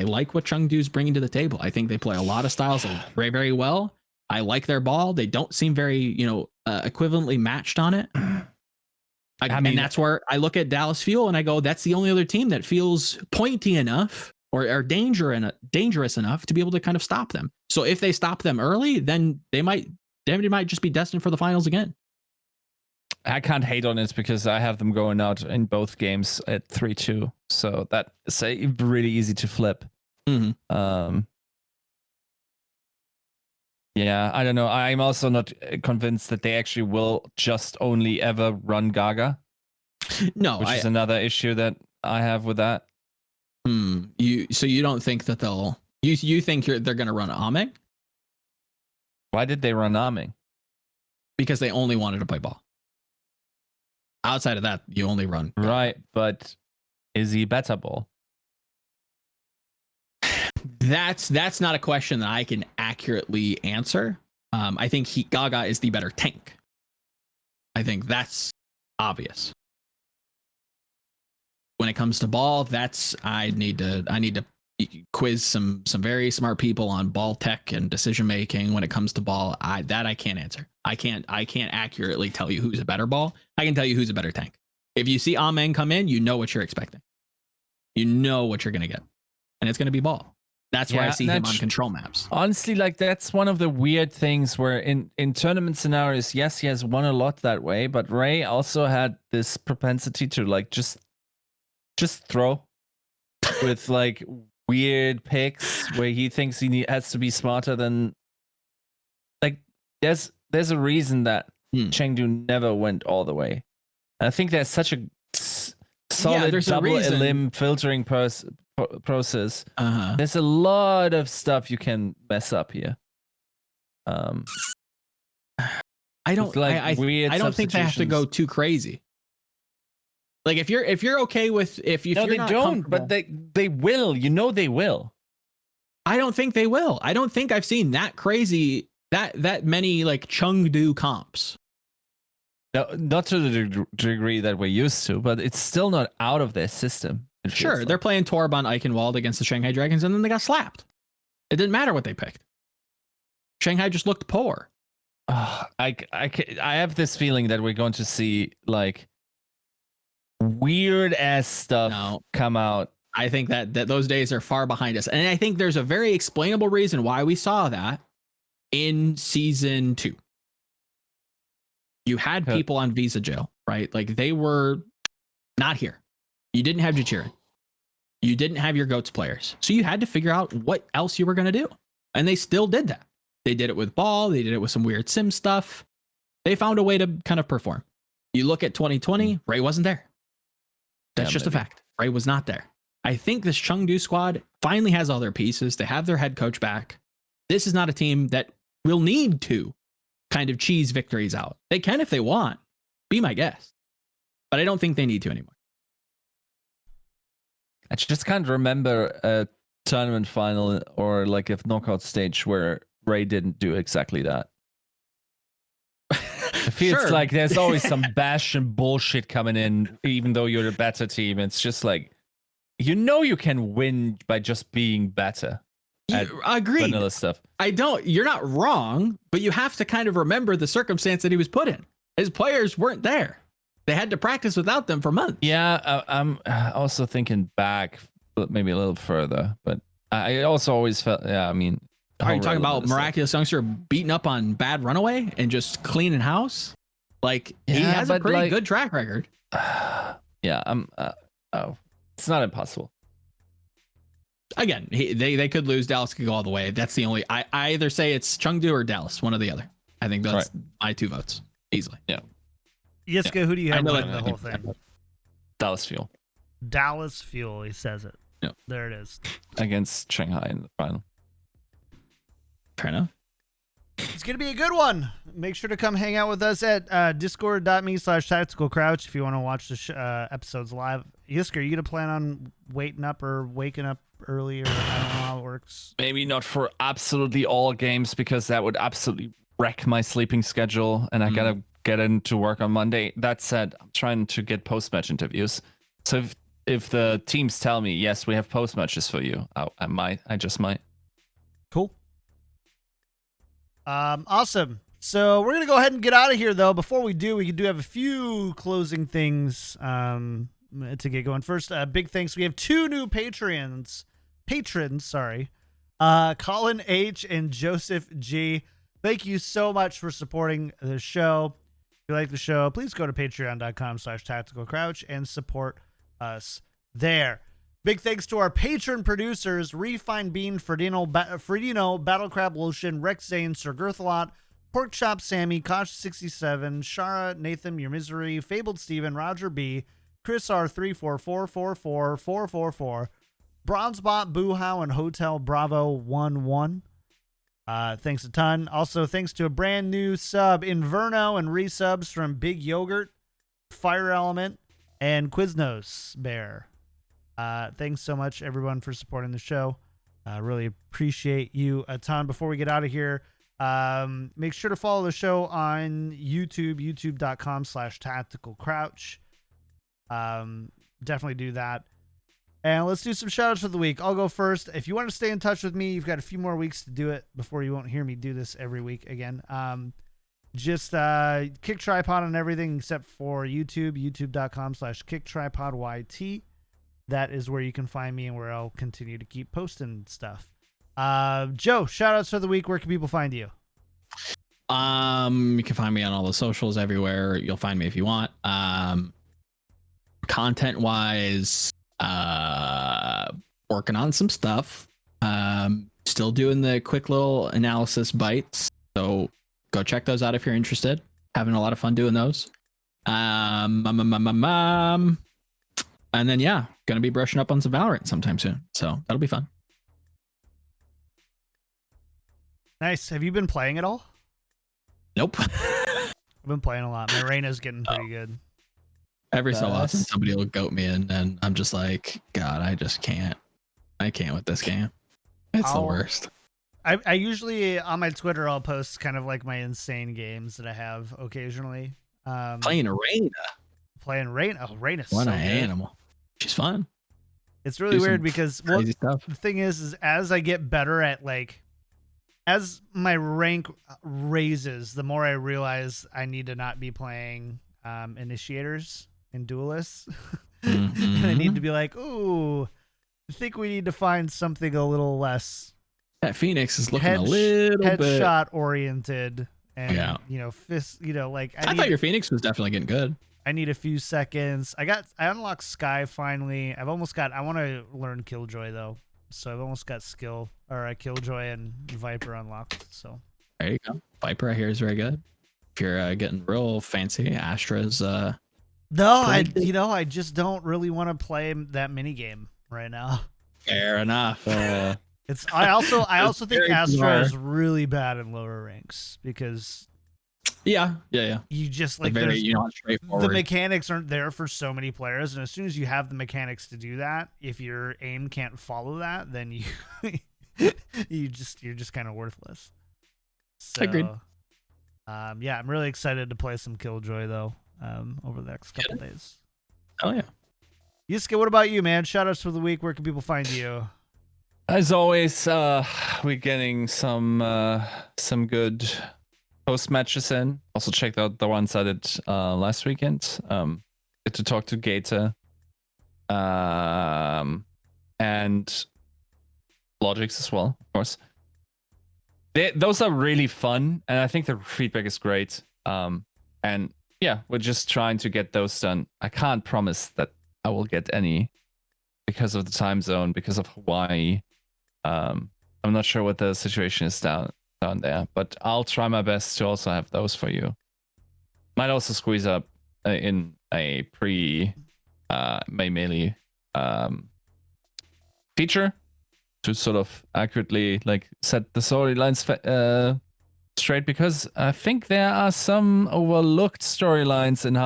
Speaker 2: like what Chengdu's bringing to the table. I think they play a lot of styles very, very well. I like their ball. They don't seem very equivalently matched on it. And that's where I look at Dallas Fuel and I go, that's the only other team that feels pointy enough or dangerous enough to be able to kind of stop them. So if they stop them early, then they might just be destined for the finals again.
Speaker 3: I can't hate on it because I have them going out in both games at 3-2. So that is really easy to flip.
Speaker 2: Mm-hmm.
Speaker 3: Yeah, I don't know. I'm also not convinced that they actually will just only ever run Gaga.
Speaker 2: No,
Speaker 3: which is another issue that I have with that.
Speaker 2: You don't think that you think they're going to run Ameng?
Speaker 3: Why did they run Ameng?
Speaker 2: Because they only wanted to play ball. Outside of that, you only run.
Speaker 3: Right, but is he better ball?
Speaker 2: That's not a question that I can accurately answer. I think Gaga is the better tank. I think that's obvious. When it comes to ball, I need to quiz some very smart people on ball tech and decision making. When it comes to ball, I can't answer. I can't accurately tell you who's a better ball. I can tell you who's a better tank. If you see Ameng come in, you know what you're expecting. You know what you're gonna get, and it's gonna be ball. That's why I see him on control maps.
Speaker 3: Honestly, like that's one of the weird things where in tournament scenarios, yes, he has won a lot that way, but Ray also had this propensity to like just throw with like weird picks where he thinks has to be smarter than. Like, there's a reason that Chengdu never went all the way. And I think there's such a solid double elim filtering process. There's a lot of stuff you can mess up here. I don't
Speaker 2: think they have to go too crazy. Like if you're okay with if you're
Speaker 3: they
Speaker 2: not
Speaker 3: don't, but they will. They will.
Speaker 2: I don't think they will. I don't think I've seen that crazy that many like Chengdu comps.
Speaker 3: No, not to the degree that we're used to, but it's still not out of their system.
Speaker 2: Sure, they're playing Torb on Eichenwald against the Shanghai Dragons, and then they got slapped. It didn't matter what they picked. Shanghai just looked poor.
Speaker 3: I have this feeling that we're going to see like weird ass stuff come out.
Speaker 2: I think that those days are far behind us, and I think there's a very explainable reason why we saw that in season 2. You had people on visa jail, right? Like they were not here. You didn't have Jachirin. You didn't have your GOATS players. So you had to figure out what else you were going to do. And they still did that. They did it with ball. They did it with some weird sim stuff. They found a way to kind of perform. You look at 2020, Ray wasn't there. That's just a fact. Ray was not there. I think this Chengdu squad finally has all their pieces. They have their head coach back. This is not a team that will need to kind of cheese victories out. They can if they want. Be my guest. But I don't think they need to anymore.
Speaker 3: I just can't remember a tournament final or like a knockout stage where Ray didn't do exactly that. It feels like there's always some bash and bullshit coming in, even though you're a better team. It's just like, you can win by just being better.
Speaker 2: Agreed.
Speaker 3: Vanilla stuff.
Speaker 2: You're not wrong, but you have to kind of remember the circumstance that he was put in. His players weren't there. They had to practice without them for months.
Speaker 3: Yeah, I'm also thinking back, maybe a little further, but I also always felt, are you talking
Speaker 2: about Miraculous Youngster beating up on Bad Runaway and just cleaning house? Like, he has a pretty good track record.
Speaker 3: It's not impossible.
Speaker 2: Again, they could lose. Dallas could go all the way. That's the only. I either say it's Chengdu or Dallas, one or the other. I think that's my 2 votes easily.
Speaker 3: Yeah.
Speaker 1: Yiska, who do you have winning the whole thing?
Speaker 3: Dallas Fuel.
Speaker 1: Dallas Fuel. He says it.
Speaker 3: Yeah.
Speaker 1: There it is.
Speaker 3: Against Shanghai in the final.
Speaker 2: Fair enough.
Speaker 1: It's going to be a good one. Make sure to come hang out with us at discord.me/tacticalcrouch if you want to watch the episodes live. Yiska, are you going to plan on waiting up or waking up early, or I don't know how it works?
Speaker 3: Maybe not for absolutely all games, because that would absolutely wreck my sleeping schedule, and I got to get into work on Monday. That said, I'm trying to get post-match interviews. So if the teams tell me, yes, we have post-matches for you, I just might.
Speaker 1: Cool. Awesome. So we're going to go ahead and get out of here, though. Before we do have a few closing things to get going. First, big thanks. We have 2 new patrons, Colin H. and Joseph G. Thank you so much for supporting the show. If you like the show, please go to patreon.com/tacticalcrouch and support us there. Big thanks to our patron producers, Refined Bean, Fredino, Battlecrab Lotion, Rex Zane, Sir Girthalot, Porkchop Sammy, Kosh67, Shara, Nathan, Your Misery, Fabled Steven, Roger B, Chris R34444444, Bronzebot, Boohow, and Hotel Bravo 11. Thanks a ton. Also, thanks to a brand new sub, Inverno, and resubs from Big Yogurt, Fire Element, and Quiznos Bear. Thanks so much, everyone, for supporting the show. Really appreciate you a ton. Before we get out of here, make sure to follow the show on YouTube, youtube.com/tacticalcrouch. Definitely do that. And let's do some shout-outs for the week. I'll go first. If you want to stay in touch with me, you've got a few more weeks to do it before you won't hear me do this every week again. Just Kickedtripod on everything except for YouTube, youtube.com/kickedtripodyt. That is where you can find me and where I'll continue to keep posting stuff. Joe, shout-outs for the week. Where can people find you?
Speaker 2: You can find me on all the socials everywhere. You'll find me if you want. Content-wise, working on some stuff. Still doing the quick little analysis bites. So go check those out if you're interested. Having a lot of fun doing those. And then gonna be brushing up on some Valorant sometime soon. So that'll be fun.
Speaker 1: Nice. Have you been playing at all?
Speaker 2: Nope.
Speaker 1: I've been playing a lot. My Reina's getting pretty good.
Speaker 2: Every so often somebody will goat me in and I'm just like, God, I just can't. I can't with this game. It's the worst.
Speaker 1: I usually on my Twitter I'll post kind of like my insane games that I have occasionally.
Speaker 2: Playing Reina.
Speaker 1: Playing Reina. Oh, Reina's
Speaker 2: what
Speaker 1: so
Speaker 2: an
Speaker 1: good.
Speaker 2: animal. She's fun.
Speaker 1: It's really weird because
Speaker 2: stuff.
Speaker 1: The thing is as I get better at like as my rank raises, the more I realize I need to not be playing initiators and duelists.
Speaker 2: Mm-hmm.
Speaker 1: And I need to be like, ooh, I think we need to find something a little less
Speaker 2: that Phoenix is looking a little bit
Speaker 1: headshot oriented and fist, like
Speaker 2: I thought your Phoenix was definitely getting good.
Speaker 1: I need a few seconds. I unlocked Sky finally. I want to learn Killjoy though. So I've almost got Killjoy and Viper unlocked. So
Speaker 2: there you go. Viper I hear is very good. If you're getting real fancy, Astra's
Speaker 1: I just don't really want to play that mini game right now.
Speaker 2: Fair enough.
Speaker 1: I also think Astra is really bad in lower ranks because you just like the mechanics aren't there for so many players, and as soon as you have the mechanics to do that, if your aim can't follow that, then you're just kind of worthless. So,
Speaker 2: agreed.
Speaker 1: I'm really excited to play some Killjoy though over the next couple days.
Speaker 2: Oh yeah.
Speaker 1: Yiska, what about you, man? Shout outs for the week. Where can people find you?
Speaker 3: As always, we're getting some good post matches in. Also checked out the ones I did last weekend. Get to talk to Gator, and Logics as well, of course. Those are really fun, and I think the feedback is great. And yeah, we're just trying to get those done. I can't promise that I will get any because of the time zone, because of Hawaii. I'm not sure what the situation is down there, but I'll try my best to also have those for you. Might also squeeze up in a May melee feature to sort of accurately like set the storylines straight, because I think there are some overlooked storylines in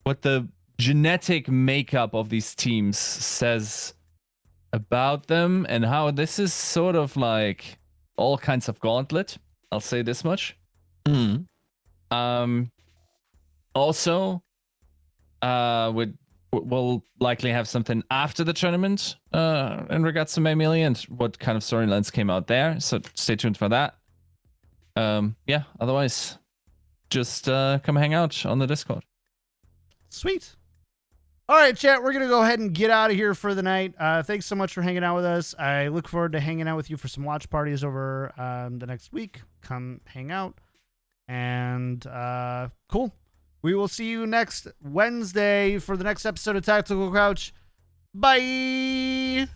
Speaker 3: what the genetic makeup of these teams says about them, and how this is sort of like all kinds of gauntlet. I'll say this much. Also, we'll likely have something after the tournament in regards to May Melee and what kind of storylines came out there. So stay tuned for that. Otherwise, just come hang out on the Discord.
Speaker 1: Sweet. All right, chat, we're going to go ahead and get out of here for the night. Thanks so much for hanging out with us. I look forward to hanging out with you for some watch parties over the next week. Come hang out. And cool. We will see you next Wednesday for the next episode of Tactical Crouch. Bye.